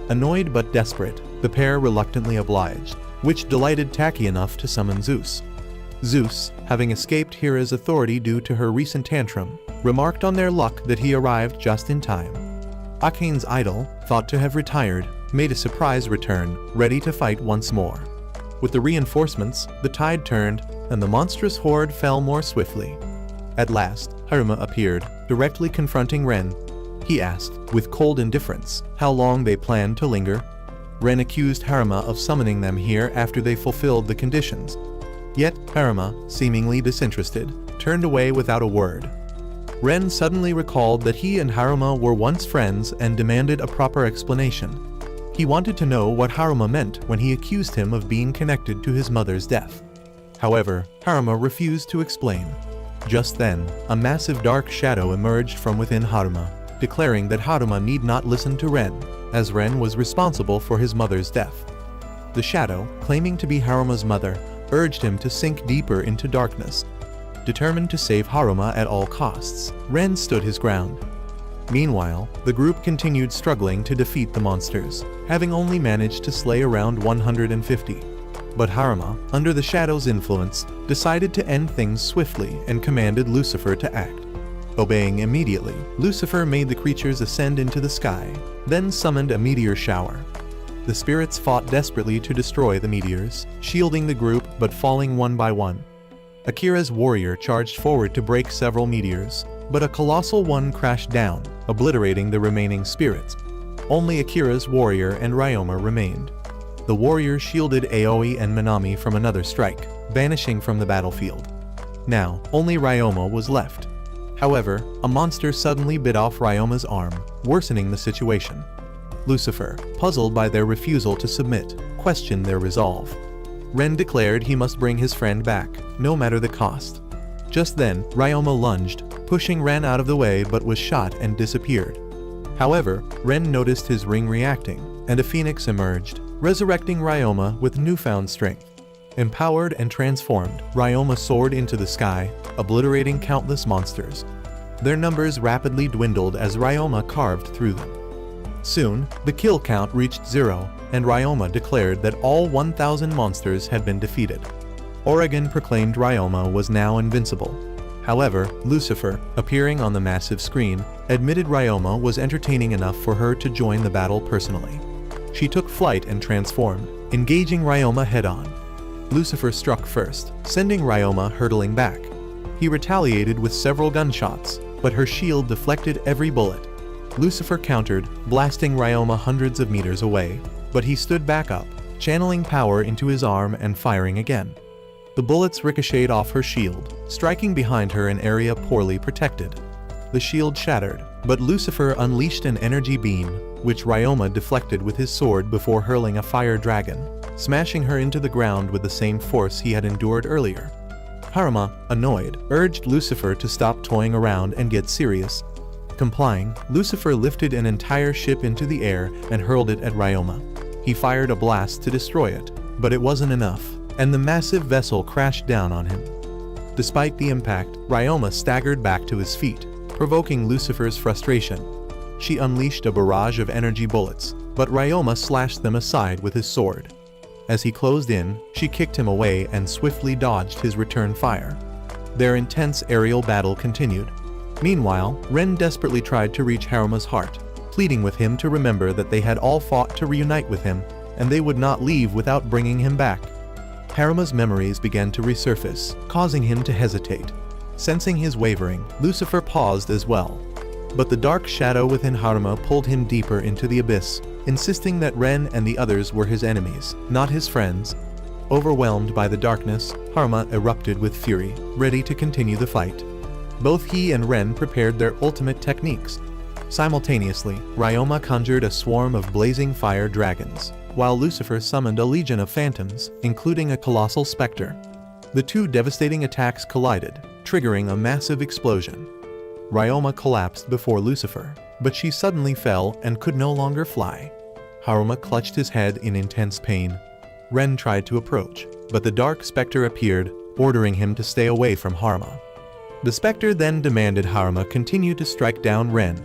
Annoyed but desperate, the pair reluctantly obliged, which delighted Taki enough to summon Zeus. Zeus, having escaped Hera's authority due to her recent tantrum, remarked on their luck that he arrived just in time. Akane's idol, thought to have retired, made a surprise return, ready to fight once more. With the reinforcements, the tide turned, and the monstrous horde fell more swiftly. At last, Haruma appeared, directly confronting Ren. He asked, with cold indifference, how long they planned to linger. Ren accused Haruma of summoning them here after they fulfilled the conditions. Yet, Haruma, seemingly disinterested, turned away without a word. Ren suddenly recalled that he and Haruma were once friends and demanded a proper explanation. He wanted to know what Haruma meant when he accused him of being connected to his mother's death. However, Haruma refused to explain. Just then, a massive dark shadow emerged from within Haruma, declaring that Haruma need not listen to Ren, as Ren was responsible for his mother's death. The shadow, claiming to be Haruma's mother, urged him to sink deeper into darkness. Determined to save Haruma at all costs, Ren stood his ground. Meanwhile, the group continued struggling to defeat the monsters, having only managed to slay around 150. But Haruma, under the shadow's influence, decided to end things swiftly and commanded Lucifer to act. Obeying immediately, Lucifer made the creatures ascend into the sky, then summoned a meteor shower. The spirits fought desperately to destroy the meteors, shielding the group but falling one by one. Akira's warrior charged forward to break several meteors, but a colossal one crashed down, obliterating the remaining spirits. Only Akira's warrior and Ryoma remained. the warriors shielded Aoi and Minami from another strike, vanishing from the battlefield. Now, only Ryoma was left. However, a monster suddenly bit off Ryoma's arm, worsening the situation. Lucifer, puzzled by their refusal to submit, questioned their resolve. Ren declared he must bring his friend back, no matter the cost. Just then, Ryoma lunged, pushing Ren out of the way but was shot and disappeared. However, Ren noticed his ring reacting, and a phoenix emerged, resurrecting Ryoma with newfound strength. Empowered and transformed, Ryoma soared into the sky, obliterating countless monsters. Their numbers rapidly dwindled as Ryoma carved through them. Soon, the kill count reached 0, and Ryoma declared that all 1,000 monsters had been defeated. Oregon proclaimed Ryoma was now invincible. However, Lucifer, appearing on the massive screen, admitted Ryoma was entertaining enough for her to join the battle personally. She took flight and transformed, engaging Ryoma head-on. Lucifer struck first, sending Ryoma hurtling back. He retaliated with several gunshots, but her shield deflected every bullet. Lucifer countered, blasting Ryoma hundreds of meters away, but he stood back up, channeling power into his arm and firing again. The bullets ricocheted off her shield, striking behind her an area poorly protected. The shield shattered, but Lucifer unleashed an energy beam, which Ryoma deflected with his sword before hurling a fire dragon, smashing her into the ground with the same force he had endured earlier. Haruma, annoyed, urged Lucifer to stop toying around and get serious. Complying, Lucifer lifted an entire ship into the air and hurled it at Ryoma. He fired a blast to destroy it, but it wasn't enough, and the massive vessel crashed down on him. Despite the impact, Ryoma staggered back to his feet, provoking Lucifer's frustration. She unleashed a barrage of energy bullets, but Ryoma slashed them aside with his sword. As he closed in, she kicked him away and swiftly dodged his return fire. Their intense aerial battle continued. Meanwhile, Ren desperately tried to reach Haruma's heart, pleading with him to remember that they had all fought to reunite with him, and they would not leave without bringing him back. Haruma's memories began to resurface, causing him to hesitate. Sensing his wavering, Lucifer paused as well. But the dark shadow within Haruma pulled him deeper into the abyss, insisting that Ren and the others were his enemies, not his friends. Overwhelmed by the darkness, Haruma erupted with fury, ready to continue the fight. Both he and Ren prepared their ultimate techniques. Simultaneously, Ryoma conjured a swarm of blazing fire dragons, while Lucifer summoned a legion of phantoms, including a colossal specter. The two devastating attacks collided, triggering a massive explosion. Ryoma collapsed before Lucifer, but she suddenly fell and could no longer fly. Haruma clutched his head in intense pain. Ren tried to approach, but the dark specter appeared, ordering him to stay away from Haruma. The specter then demanded Haruma continue to strike down Ren.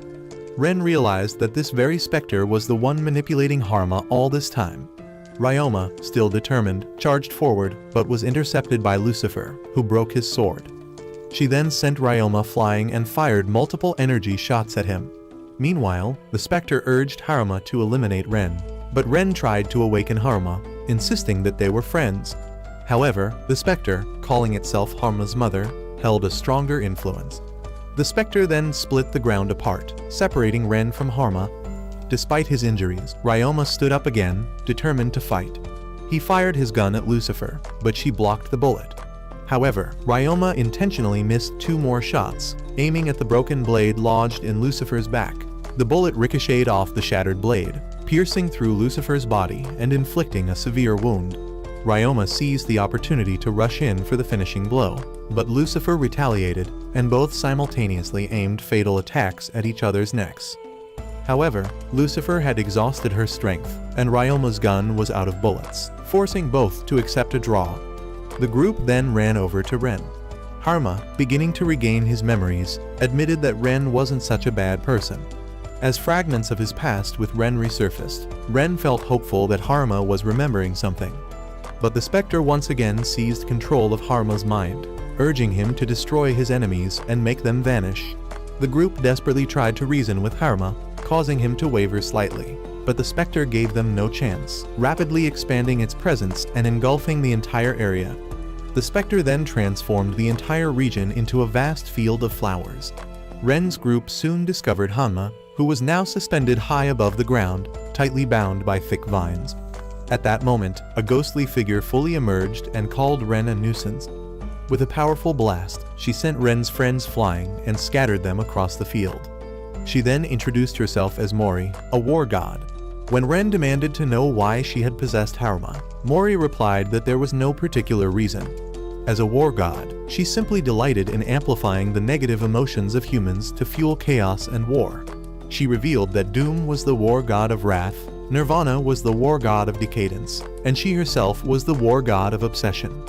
Ren realized that this very specter was the one manipulating Haruma all this time. Ryoma, still determined, charged forward, but was intercepted by Lucifer, who broke his sword. She then sent Ryoma flying and fired multiple energy shots at him. Meanwhile, the specter urged Haruma to eliminate Ren, but Ren tried to awaken Haruma, insisting that they were friends. However, the specter, calling itself Haruma's mother, held a stronger influence. The specter then split the ground apart, separating Ren from Haruma. Despite his injuries, Ryoma stood up again, determined to fight. He fired his gun at Lucifer, but she blocked the bullet. However, Ryoma intentionally missed 2 more shots, aiming at the broken blade lodged in Lucifer's back. The bullet ricocheted off the shattered blade, piercing through Lucifer's body and inflicting a severe wound. Ryoma seized the opportunity to rush in for the finishing blow, but Lucifer retaliated, and both simultaneously aimed fatal attacks at each other's necks. However, Lucifer had exhausted her strength, and Ryoma's gun was out of bullets, forcing both to accept a draw. The group then ran over to Ren. Haruma, beginning to regain his memories, admitted that Ren wasn't such a bad person. As fragments of his past with Ren resurfaced, Ren felt hopeful that Haruma was remembering something. But the specter once again seized control of Haruma's mind, urging him to destroy his enemies and make them vanish. The group desperately tried to reason with Haruma, causing him to waver slightly, but the specter gave them no chance, rapidly expanding its presence and engulfing the entire area. The specter then transformed the entire region into a vast field of flowers. Ren's group soon discovered Hanma, who was now suspended high above the ground, tightly bound by thick vines. At that moment, a ghostly figure fully emerged and called Ren a nuisance. With a powerful blast, she sent Ren's friends flying and scattered them across the field. She then introduced herself as Mori, a war god. When Ren demanded to know why she had possessed Haruma, Mori replied that there was no particular reason. As a war god, she simply delighted in amplifying the negative emotions of humans to fuel chaos and war. She revealed that Doom was the war god of wrath, Nirvana was the war god of decadence, and she herself was the war god of obsession.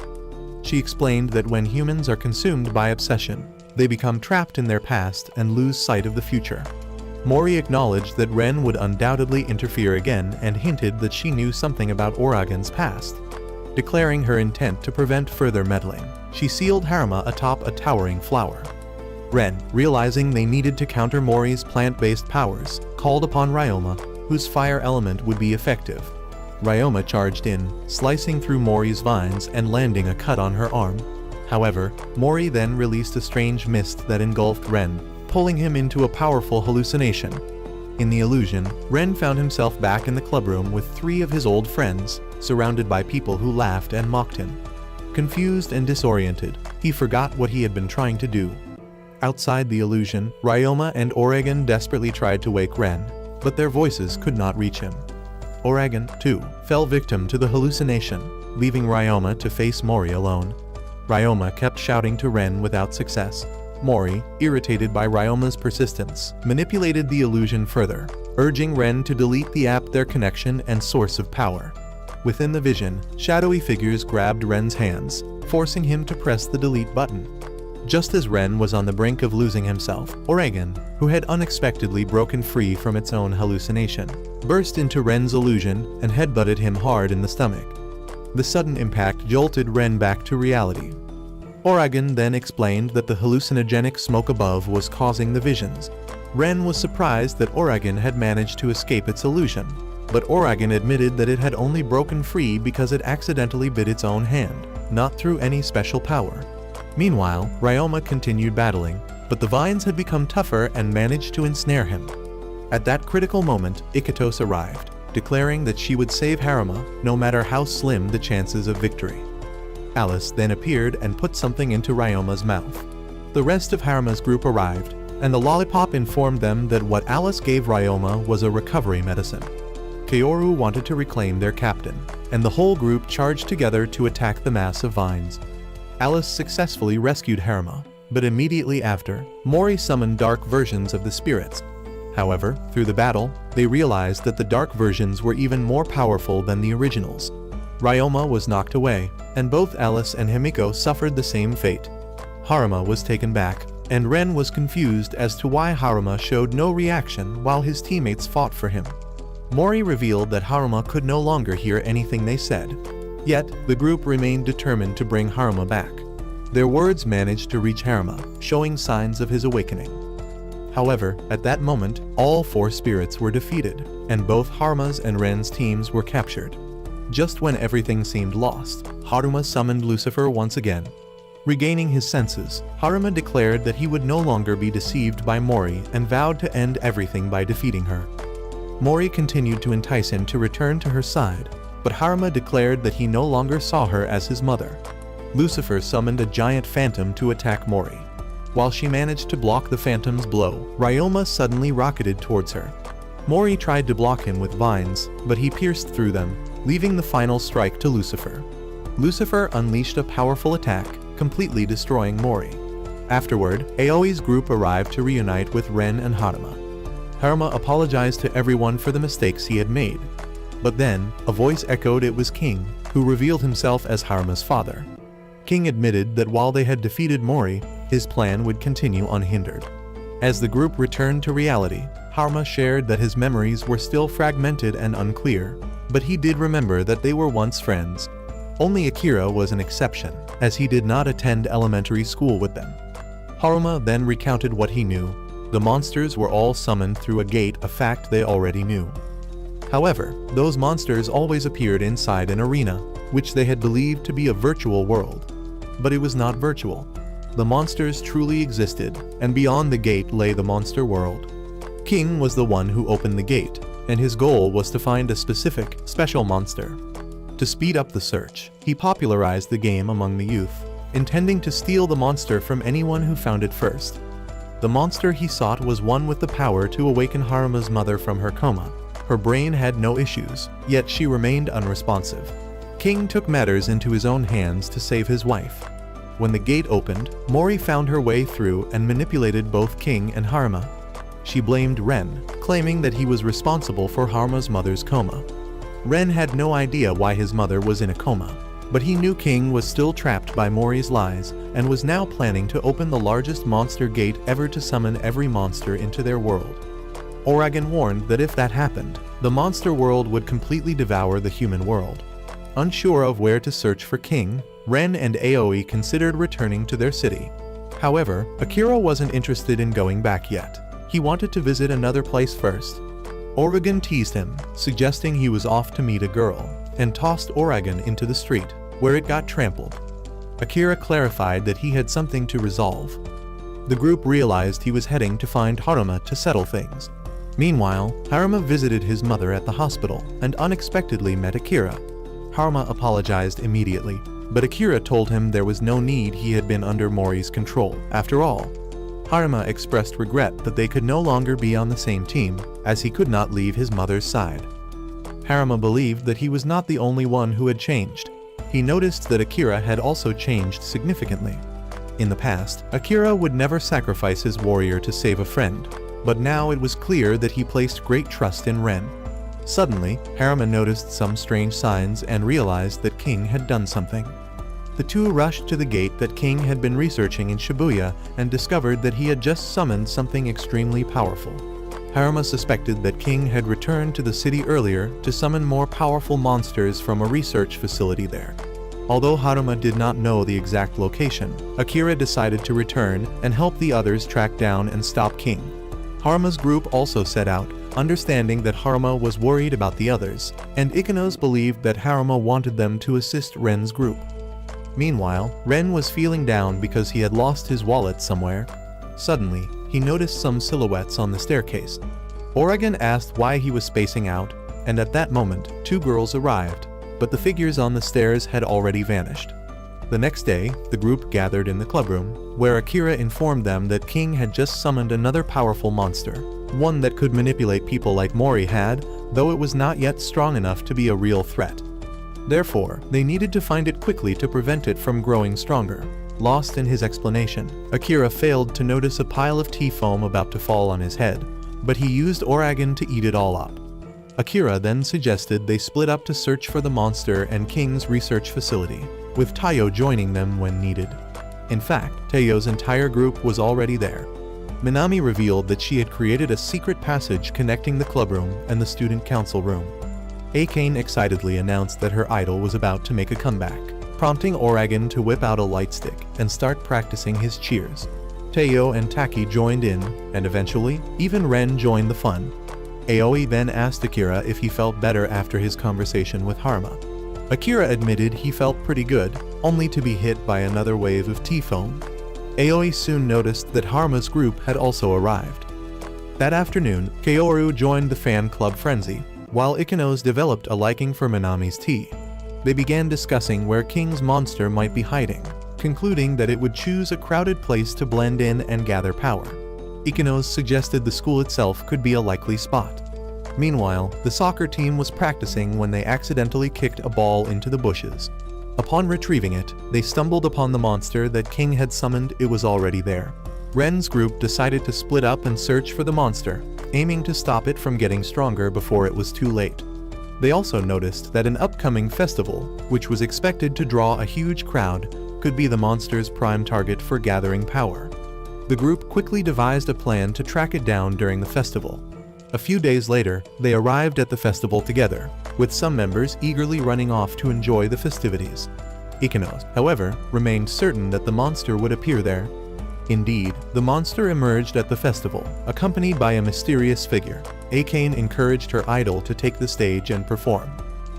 She explained that when humans are consumed by obsession, they become trapped in their past and lose sight of the future. Mori acknowledged that Ren would undoubtedly interfere again and hinted that she knew something about Oragon's past. Declaring her intent to prevent further meddling, she sealed Haruma atop a towering flower. Ren, realizing they needed to counter Mori's plant-based powers, called upon Ryoma, whose fire element would be effective. Ryoma charged in, slicing through Mori's vines and landing a cut on her arm. However, Mori then released a strange mist that engulfed Ren, pulling him into a powerful hallucination. In the illusion, Ren found himself back in the clubroom with 3 of his old friends, surrounded by people who laughed and mocked him. Confused and disoriented, he forgot what he had been trying to do. Outside the illusion, Ryoma and Oragon desperately tried to wake Ren, but their voices could not reach him. Oragon, too, fell victim to the hallucination, leaving Ryoma to face Mori alone. Ryoma kept shouting to Ren without success. Mori, irritated by Ryoma's persistence, manipulated the illusion further, urging Ren to delete the app, their connection and source of power. Within the vision, shadowy figures grabbed Ren's hands, forcing him to press the delete button. Just as Ren was on the brink of losing himself, Oragon, who had unexpectedly broken free from its own hallucination, burst into Ren's illusion and headbutted him hard in the stomach. The sudden impact jolted Ren back to reality. Oragon then explained that the hallucinogenic smoke above was causing the visions. Ren was surprised that Oragon had managed to escape its illusion, but Oragon admitted that it had only broken free because it accidentally bit its own hand, not through any special power. Meanwhile, Ryoma continued battling, but the vines had become tougher and managed to ensnare him. At that critical moment, Ikatos arrived, declaring that she would save Haruma no matter how slim the chances of victory. Alice then appeared and put something into Ryoma's mouth. The rest of Haruma's group arrived, and the lollipop informed them that what Alice gave Ryoma was a recovery medicine. Kaoru wanted to reclaim their captain, and the whole group charged together to attack the mass of vines. Alice successfully rescued Haruma, but immediately after, Mori summoned dark versions of the spirits. However, through the battle, they realized that the dark versions were even more powerful than the originals. Ryoma was knocked away, and both Alice and Himiko suffered the same fate. Haruma was taken back, and Ren was confused as to why Haruma showed no reaction while his teammates fought for him. Mori revealed that Haruma could no longer hear anything they said. Yet, the group remained determined to bring Haruma back. Their words managed to reach Haruma, showing signs of his awakening. However, at that moment, all 4 spirits were defeated, and both Haruma's and Ren's teams were captured. Just when everything seemed lost, Haruma summoned Lucifer once again. Regaining his senses, Haruma declared that he would no longer be deceived by Mori and vowed to end everything by defeating her. Mori continued to entice him to return to her side, but Haruma declared that he no longer saw her as his mother. Lucifer summoned a giant phantom to attack Mori. While she managed to block the phantom's blow, Ryoma suddenly rocketed towards her. Mori tried to block him with vines, but he pierced through them, leaving the final strike to Lucifer. Lucifer unleashed a powerful attack, completely destroying Mori. Afterward, Aoi's group arrived to reunite with Ren and Haruma. Haruma apologized to everyone for the mistakes he had made. But then, a voice echoed it was King, who revealed himself as Haruma's father. King admitted that while they had defeated Mori, his plan would continue unhindered. As the group returned to reality, Haruma shared that his memories were still fragmented and unclear, but he did remember that they were once friends. Only Akira was an exception, as he did not attend elementary school with them. Haruma then recounted what he knew. The monsters were all summoned through a gate, a fact they already knew. However, those monsters always appeared inside an arena, which they had believed to be a virtual world. But it was not virtual. The monsters truly existed, and beyond the gate lay the monster world. King was the one who opened the gate, and his goal was to find a specific, special monster. To speed up the search, he popularized the game among the youth, intending to steal the monster from anyone who found it first. The monster he sought was one with the power to awaken Haruma's mother from her coma. Her brain had no issues, yet she remained unresponsive. King took matters into his own hands to save his wife. When the gate opened, Mori found her way through and manipulated both King and Haruma. She blamed Ren, claiming that he was responsible for Haruma's mother's coma. Ren had no idea why his mother was in a coma, but he knew King was still trapped by Mori's lies and was now planning to open the largest monster gate ever to summon every monster into their world. Oragon warned that if that happened, the monster world would completely devour the human world. Unsure of where to search for King, Ren and Aoi considered returning to their city. However, Akira wasn't interested in going back yet. He wanted to visit another place first. Oragon teased him, suggesting he was off to meet a girl, and tossed Oragon into the street, where it got trampled. Akira clarified that he had something to resolve. The group realized he was heading to find Haruma to settle things. Meanwhile, Haruma visited his mother at the hospital and unexpectedly met Akira. Haruma apologized immediately, but Akira told him there was no need, he had been under Mori's control. After all, Haruma expressed regret that they could no longer be on the same team, as he could not leave his mother's side. Haruma believed that he was not the only one who had changed. He noticed that Akira had also changed significantly. In the past, Akira would never sacrifice his warrior to save a friend, but now it was clear that he placed great trust in Ren. Suddenly, Haruma noticed some strange signs and realized that King had done something. The two rushed to the gate that King had been researching in Shibuya and discovered that he had just summoned something extremely powerful. Haruma suspected that King had returned to the city earlier to summon more powerful monsters from a research facility there. Although Haruma did not know the exact location, Akira decided to return and help the others track down and stop King. Haruma's group also set out, understanding that Haruma was worried about the others, and Ikenos believed that Haruma wanted them to assist Ren's group. Meanwhile, Ren was feeling down because he had lost his wallet somewhere. Suddenly, he noticed some silhouettes on the staircase. Oragon asked why he was spacing out, and at that moment, two girls arrived, but the figures on the stairs had already vanished. The next day, the group gathered in the clubroom, where Akira informed them that King had just summoned another powerful monster, one that could manipulate people like Mori had, though it was not yet strong enough to be a real threat. Therefore, they needed to find it quickly to prevent it from growing stronger. Lost in his explanation, Akira failed to notice a pile of tea foam about to fall on his head, but he used Oragon to eat it all up. Akira then suggested they split up to search for the monster and King's research facility, with Taiyo joining them when needed. In fact, Taiyo's entire group was already there. Minami revealed that she had created a secret passage connecting the clubroom and the student council room. Akane excitedly announced that her idol was about to make a comeback, prompting Oragon to whip out a light stick and start practicing his cheers. Taiyo and Taki joined in, and eventually, even Ren joined the fun. Aoi then asked Akira if he felt better after his conversation with Haruma. Akira admitted he felt pretty good, only to be hit by another wave of tea foam. Aoi soon noticed that Haruma's group had also arrived. That afternoon, Kaoru joined the fan club Frenzy, while Ikenos developed a liking for Minami's tea. They began discussing where King's monster might be hiding, concluding that it would choose a crowded place to blend in and gather power. Ikenos suggested the school itself could be a likely spot. Meanwhile, the soccer team was practicing when they accidentally kicked a ball into the bushes. Upon retrieving it, they stumbled upon the monster that King had summoned. It was already there. Ren's group decided to split up and search for the monster, aiming to stop it from getting stronger before it was too late. They also noticed that an upcoming festival, which was expected to draw a huge crowd, could be the monster's prime target for gathering power. The group quickly devised a plan to track it down during the festival. A few days later, they arrived at the festival together, with some members eagerly running off to enjoy the festivities. Ikenos, however, remained certain that the monster would appear there. Indeed, the monster emerged at the festival, accompanied by a mysterious figure. Akane encouraged her idol to take the stage and perform.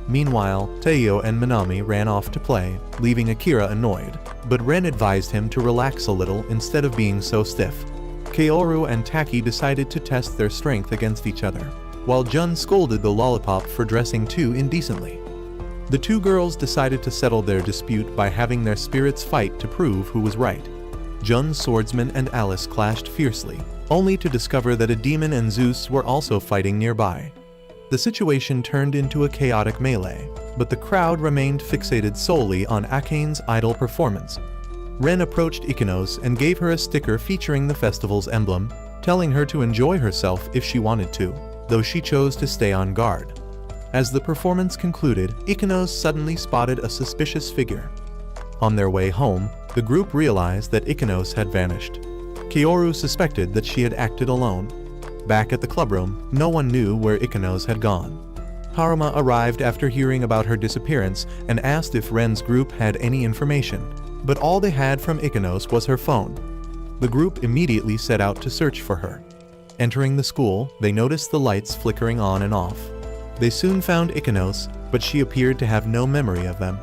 Meanwhile, Taiyo and Minami ran off to play, leaving Akira annoyed, but Ren advised him to relax a little instead of being so stiff. Kaoru and Taki decided to test their strength against each other, while Jun scolded the lollipop for dressing too indecently. The two girls decided to settle their dispute by having their spirits fight to prove who was right. Jun's swordsman and Alice clashed fiercely, only to discover that a demon and Zeus were also fighting nearby. The situation turned into a chaotic melee, but the crowd remained fixated solely on Akane's idol performance. Ren approached Ikanos and gave her a sticker featuring the festival's emblem, telling her to enjoy herself if she wanted to, though she chose to stay on guard. As the performance concluded, Ikanos suddenly spotted a suspicious figure. On their way home, the group realized that Ikanos had vanished. Kaoru suspected that she had acted alone. Back at the clubroom, no one knew where Ikanos had gone. Haruma arrived after hearing about her disappearance and asked if Ren's group had any information, but all they had from Ikanos was her phone. The group immediately set out to search for her. Entering the school, they noticed the lights flickering on and off. They soon found Ikanos, but she appeared to have no memory of them.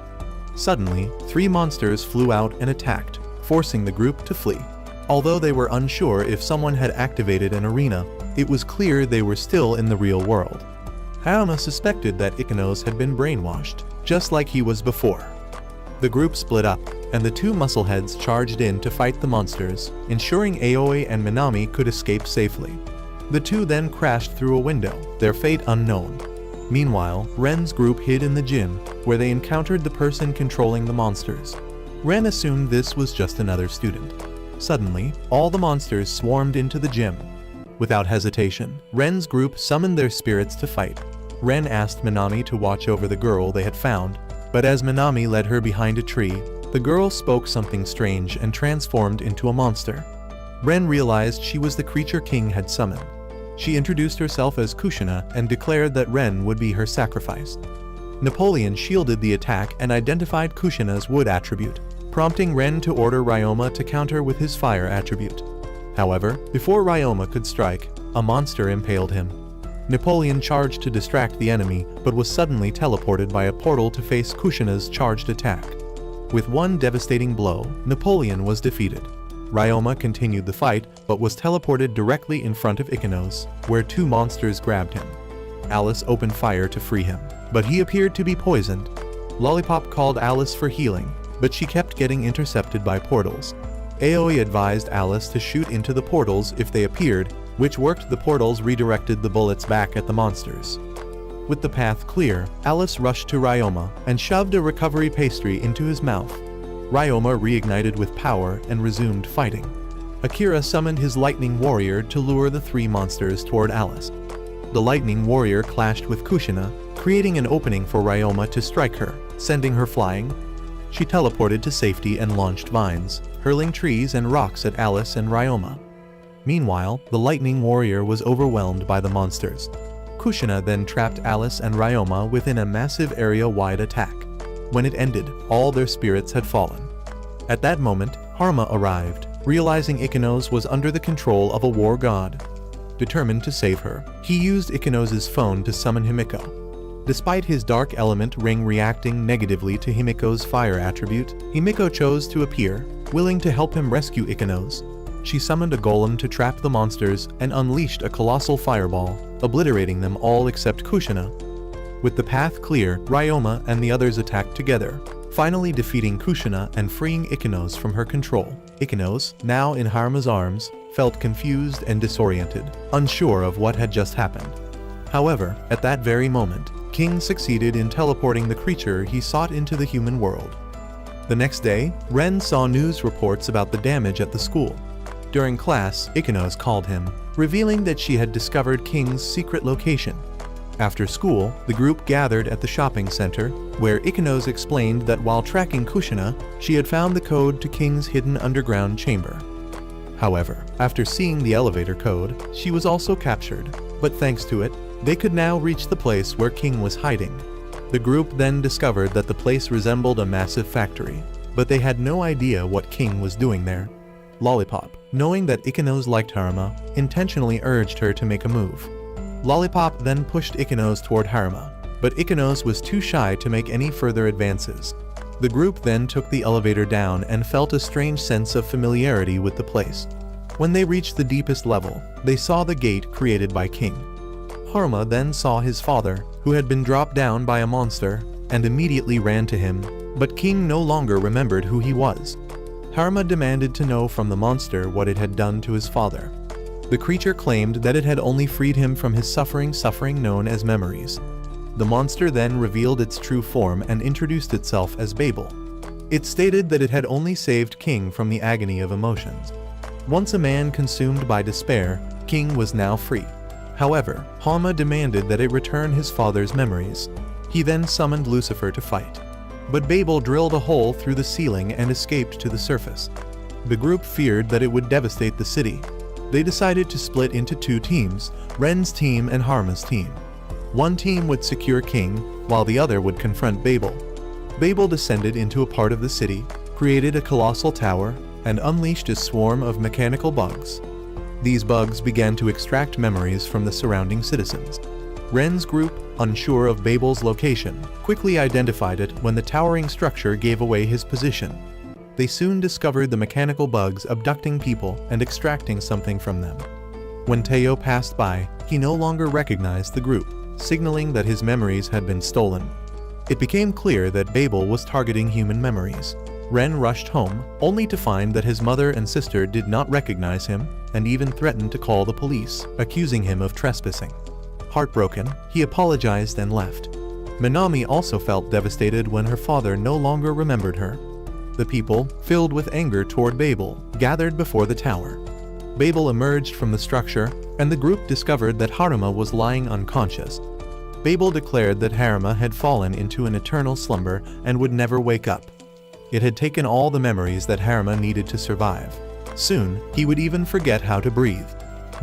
Suddenly, 3 monsters flew out and attacked, forcing the group to flee. Although they were unsure if someone had activated an arena, it was clear they were still in the real world. Haruma suspected that Ikanos had been brainwashed, just like he was before. The group split up, and the 2 muscleheads charged in to fight the monsters, ensuring Aoi and Minami could escape safely. The 2 then crashed through a window, their fate unknown. Meanwhile, Ren's group hid in the gym, where they encountered the person controlling the monsters. Ren assumed this was just another student. Suddenly, all the monsters swarmed into the gym. Without hesitation, Ren's group summoned their spirits to fight. Ren asked Minami to watch over the girl they had found, but as Minami led her behind a tree, the girl spoke something strange and transformed into a monster. Ren realized she was the creature King had summoned. She introduced herself as Kushina and declared that Ren would be her sacrifice. Napoleon shielded the attack and identified Kushina's wood attribute, prompting Ren to order Ryoma to counter with his fire attribute. However, before Ryoma could strike, a monster impaled him. Napoleon charged to distract the enemy, but was suddenly teleported by a portal to face Kushina's charged attack. With one devastating blow, Napoleon was defeated. Ryoma continued the fight, but was teleported directly in front of Ikanos, where 2 monsters grabbed him. Alice opened fire to free him, but he appeared to be poisoned. Lollipop called Alice for healing, but she kept getting intercepted by portals. Aoi advised Alice to shoot into the portals if they appeared, which worked. The portals redirected the bullets back at the monsters. With the path clear, Alice rushed to Ryoma and shoved a recovery pastry into his mouth. Ryoma reignited with power and resumed fighting. Akira summoned his lightning warrior to lure the 3 monsters toward Alice. The lightning warrior clashed with Kushina, creating an opening for Ryoma to strike her, sending her flying. She teleported to safety and launched vines, hurling trees and rocks at Alice and Ryoma. Meanwhile, the lightning warrior was overwhelmed by the monsters. Kushina then trapped Alice and Ryoma within a massive area-wide attack. When it ended, all their spirits had fallen. At that moment, Haruma arrived, realizing Ikanos was under the control of a war god. Determined to save her, he used Ikanos' phone to summon Himiko. Despite his dark element ring reacting negatively to Himiko's fire attribute, Himiko chose to appear, willing to help him rescue Ikanos. She summoned a golem to trap the monsters and unleashed a colossal fireball, obliterating them all except Kushina. With the path clear, Ryoma and the others attacked together, finally defeating Kushina and freeing Ikanos from her control. Ikanos, now in Haruma's arms, felt confused and disoriented, unsure of what had just happened. However, at that very moment, King succeeded in teleporting the creature he sought into the human world. The next day, Ren saw news reports about the damage at the school. During class, Ikanos called him, revealing that she had discovered King's secret location. After school, the group gathered at the shopping center, where Ikanos explained that while tracking Kushina, she had found the code to King's hidden underground chamber. However, after seeing the elevator code, she was also captured, but thanks to it, they could now reach the place where King was hiding. The group then discovered that the place resembled a massive factory, but they had no idea what King was doing there. Lollipop, knowing that Ikanos liked Haruma, intentionally urged her to make a move. Lollipop then pushed Ikanos toward Haruma, but Ikanos was too shy to make any further advances. The group then took the elevator down and felt a strange sense of familiarity with the place. When they reached the deepest level, they saw the gate created by King. Haruma then saw his father, who had been dropped down by a monster, and immediately ran to him, but King no longer remembered who he was. Haruma demanded to know from the monster what it had done to his father. The creature claimed that it had only freed him from his suffering known as memories. The monster then revealed its true form and introduced itself as Babel. It stated that it had only saved King from the agony of emotions. Once a man consumed by despair, King was now free. However, Haruma demanded that it return his father's memories. He then summoned Lucifer to fight. But Babel drilled a hole through the ceiling and escaped to the surface. The group feared that it would devastate the city. They decided to split into two teams, Ren's team and Haruma's team. One team would secure King, while the other would confront Babel. Babel descended into a part of the city, created a colossal tower, and unleashed a swarm of mechanical bugs. These bugs began to extract memories from the surrounding citizens. Ren's group, unsure of Babel's location, quickly identified it when the towering structure gave away his position. They soon discovered the mechanical bugs abducting people and extracting something from them. When Teo passed by, he no longer recognized the group, signaling that his memories had been stolen. It became clear that Babel was targeting human memories. Ren rushed home, only to find that his mother and sister did not recognize him and even threatened to call the police, accusing him of trespassing. Heartbroken, he apologized and left. Minami also felt devastated when her father no longer remembered her. The people, filled with anger toward Babel, gathered before the tower. Babel emerged from the structure, and the group discovered that Haruma was lying unconscious. Babel declared that Haruma had fallen into an eternal slumber and would never wake up. It had taken all the memories that Haruma needed to survive. Soon, he would even forget how to breathe.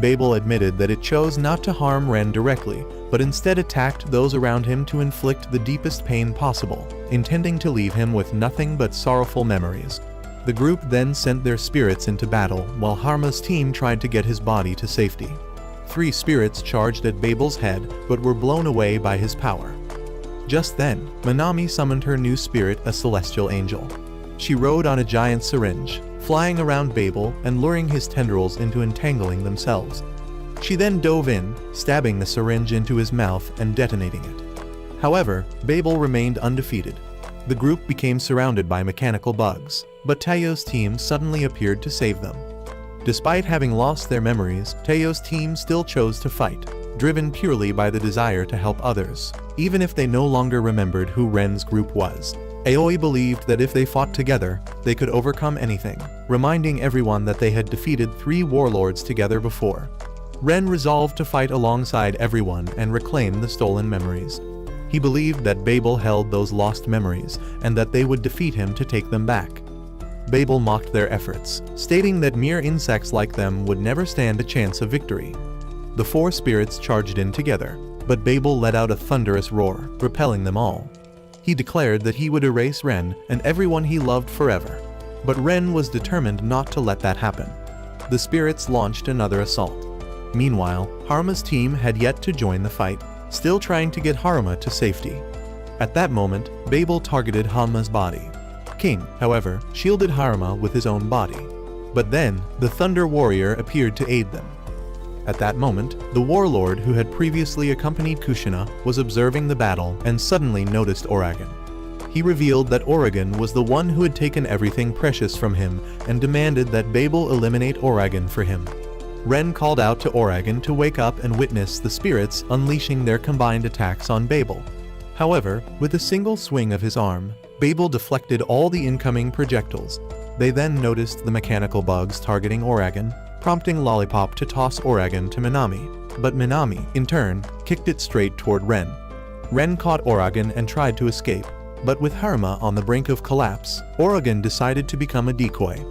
Babel admitted that it chose not to harm Ren directly, but instead attacked those around him to inflict the deepest pain possible, intending to leave him with nothing but sorrowful memories. The group then sent their spirits into battle, while Haruma's team tried to get his body to safety. 3 spirits charged at Babel's head, but were blown away by his power. Just then, Minami summoned her new spirit, a celestial angel. She rode on a giant syringe, flying around Babel and luring his tendrils into entangling themselves. She then dove in, stabbing the syringe into his mouth and detonating it. However, Babel remained undefeated. The group became surrounded by mechanical bugs, but Teo's team suddenly appeared to save them. Despite having lost their memories, Teo's team still chose to fight, driven purely by the desire to help others, even if they no longer remembered who Ren's group was. Aoi believed that if they fought together, they could overcome anything, reminding everyone that they had defeated 3 warlords together before. Ren resolved to fight alongside everyone and reclaim the stolen memories. He believed that Babel held those lost memories and that they would defeat him to take them back. Babel mocked their efforts, stating that mere insects like them would never stand a chance of victory. The 4 spirits charged in together, but Babel let out a thunderous roar, repelling them all. He declared that he would erase Ren and everyone he loved forever. But Ren was determined not to let that happen. The spirits launched another assault. Meanwhile, Haruma's team had yet to join the fight, still trying to get Haruma to safety. At that moment, Babel targeted Haruma's body. King, however, shielded Haruma with his own body. But then, the Thunder Warrior appeared to aid them. At that moment, the warlord who had previously accompanied Kushina was observing the battle and suddenly noticed Uragan. He revealed that Uragan was the one who had taken everything precious from him and demanded that Babel eliminate Uragan for him. Ren called out to Uragan to wake up and witness the spirits unleashing their combined attacks on Babel. However, with a single swing of his arm, Babel deflected all the incoming projectiles. They then noticed the mechanical bugs targeting Uragan, prompting Lollipop to toss Uragan to Minami, but Minami, in turn, kicked it straight toward Ren. Ren caught Uragan and tried to escape, but with Haruma on the brink of collapse, Uragan decided to become a decoy.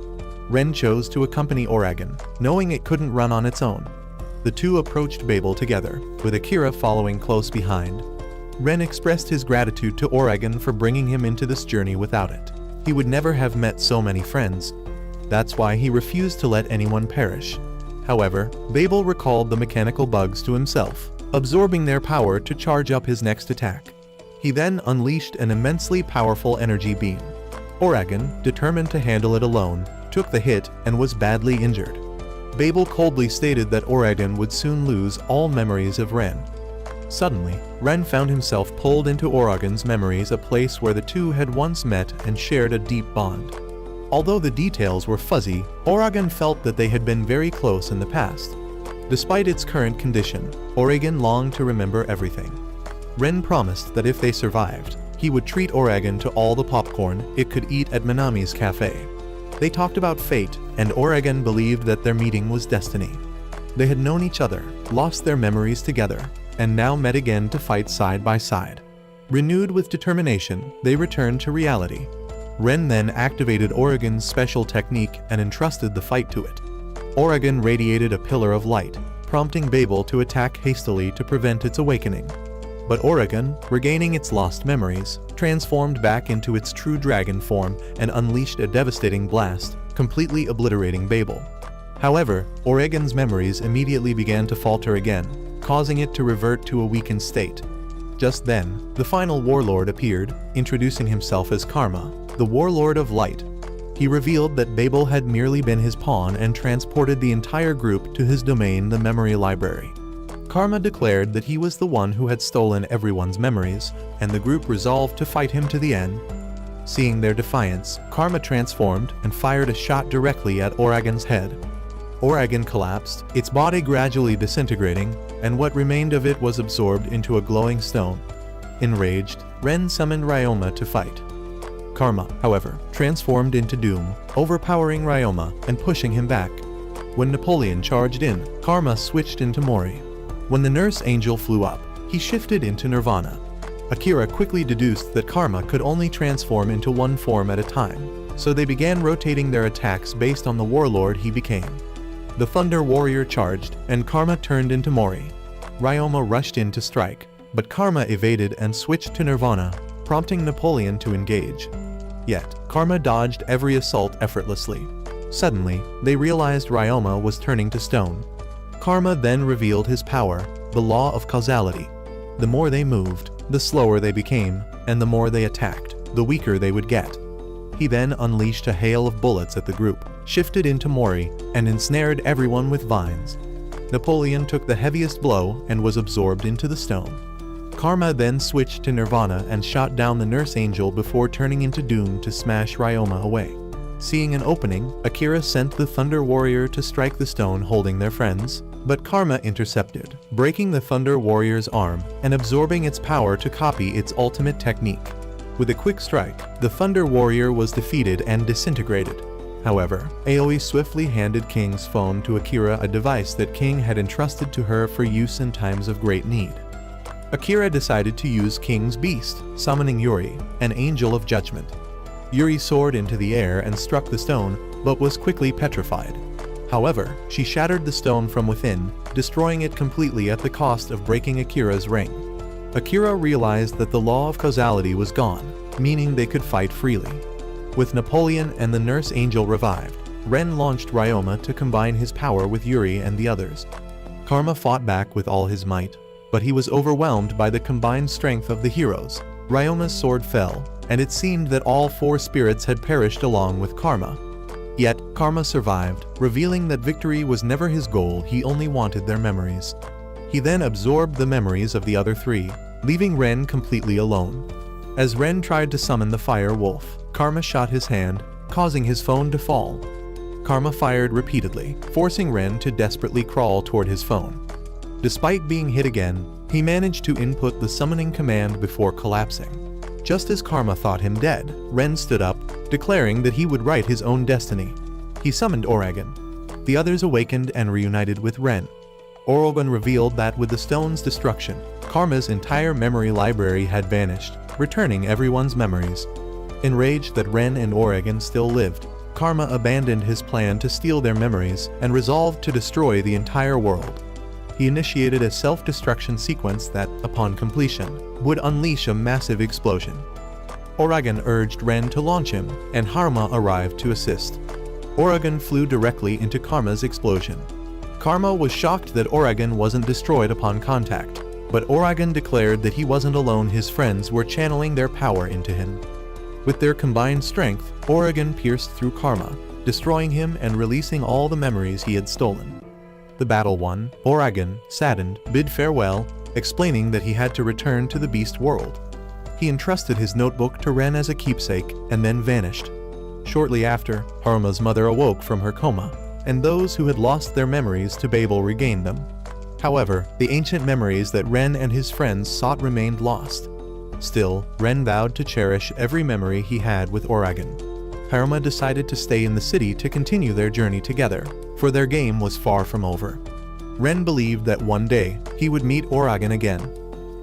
Ren chose to accompany Uragan, knowing it couldn't run on its own. The two approached Babel together, with Akira following close behind. Ren expressed his gratitude to Uragan for bringing him into this journey without it. He would never have met so many friends. That's why he refused to let anyone perish. However, Babel recalled the mechanical bugs to himself, absorbing their power to charge up his next attack. He then unleashed an immensely powerful energy beam. Uragan, determined to handle it alone, took the hit and was badly injured. Babel coldly stated that Uragan would soon lose all memories of Ren. Suddenly, Ren found himself pulled into Orogen's memories, a place where the two had once met and shared a deep bond. Although the details were fuzzy, Orogen felt that they had been very close in the past. Despite its current condition, Orogen longed to remember everything. Ren promised that if they survived, he would treat Orogen to all the popcorn it could eat at Minami's cafe. They talked about fate, and Orogen believed that their meeting was destiny. They had known each other, lost their memories together, and now met again to fight side by side. Renewed with determination, they returned to reality. Ren then activated Orogen's special technique and entrusted the fight to it. Orogen radiated a pillar of light, prompting Babel to attack hastily to prevent its awakening. But Orogen, regaining its lost memories, transformed back into its true dragon form and unleashed a devastating blast, completely obliterating Babel. However, Orogen's memories immediately began to falter again, causing it to revert to a weakened state. Just then, the final warlord appeared, introducing himself as Karma, the warlord of light. He revealed that Babel had merely been his pawn and transported the entire group to his domain, the memory library. Karma declared that he was the one who had stolen everyone's memories, and the group resolved to fight him to the end. Seeing their defiance, Karma transformed and fired a shot directly at Orogen's head. Orogen collapsed, its body gradually disintegrating, and what remained of it was absorbed into a glowing stone. Enraged, Ren summoned Ryoma to fight. Karma, however, transformed into Doom, overpowering Ryoma and pushing him back. When Napoleon charged in, Karma switched into Mori. When the nurse angel flew up, he shifted into Nirvana. Akira quickly deduced that Karma could only transform into one form at a time, so they began rotating their attacks based on the warlord he became. The Thunder Warrior charged, and Karma turned into Mori. Ryoma rushed in to strike, but Karma evaded and switched to Nirvana, prompting Napoleon to engage. Yet, Karma dodged every assault effortlessly. Suddenly, they realized Ryoma was turning to stone. Karma then revealed his power, the law of causality. The more they moved, the slower they became, and the more they attacked, the weaker they would get. He then unleashed a hail of bullets at the group, shifted into Mori, and ensnared everyone with vines. Napoleon took the heaviest blow and was absorbed into the stone. Karma then switched to Nirvana and shot down the nurse angel before turning into Doom to smash Ryoma away. Seeing an opening, Akira sent the Thunder Warrior to strike the stone holding their friends, but Karma intercepted, breaking the Thunder Warrior's arm and absorbing its power to copy its ultimate technique. With a quick strike, the Thunder Warrior was defeated and disintegrated. However, Aoi swiftly handed King's phone to Akira, a device that King had entrusted to her for use in times of great need. Akira decided to use King's beast, summoning Yuri, an angel of judgment. Yuri soared into the air and struck the stone, but was quickly petrified. However, she shattered the stone from within, destroying it completely at the cost of breaking Akira's ring. Akira realized that the law of causality was gone, meaning they could fight freely. With Napoleon and the nurse angel revived, Ren launched Ryoma to combine his power with Yuri and the others. Karma fought back with all his might, but he was overwhelmed by the combined strength of the heroes. Ryoma's sword fell, and it seemed that all four spirits had perished along with Karma. Yet, Karma survived, revealing that victory was never his goal, he only wanted their memories. He then absorbed the memories of the other three, leaving Ren completely alone. As Ren tried to summon the fire wolf, Karma shot his hand, causing his phone to fall. Karma fired repeatedly, forcing Ren to desperately crawl toward his phone. Despite being hit again, he managed to input the summoning command before collapsing. Just as Karma thought him dead, Ren stood up, declaring that he would write his own destiny. He summoned Orogen. The others awakened and reunited with Ren. Orogen revealed that with the stone's destruction, Karma's entire memory library had vanished, returning everyone's memories. Enraged that Ren and Orogen still lived, Karma abandoned his plan to steal their memories and resolved to destroy the entire world. He initiated a self-destruction sequence that, upon completion, would unleash a massive explosion. Orogen urged Ren to launch him, and Harma arrived to assist. Orogen flew directly into Karma's explosion. Karma was shocked that Orogen wasn't destroyed upon contact, but Orogen declared that he wasn't alone, his friends were channeling their power into him. With their combined strength, Orogen pierced through Karma, destroying him and releasing all the memories he had stolen. The battle won, Orogen, saddened, bid farewell, explaining that he had to return to the beast world. He entrusted his notebook to Ren as a keepsake and then vanished. Shortly after, Haruma's mother awoke from her coma, and those who had lost their memories to Babel regained them. However, the ancient memories that Ren and his friends sought remained lost. Still, Ren vowed to cherish every memory he had with Uragan. Haruma decided to stay in the city to continue their journey together, for their game was far from over. Ren believed that one day, he would meet Uragan again.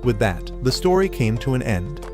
With that, the story came to an end.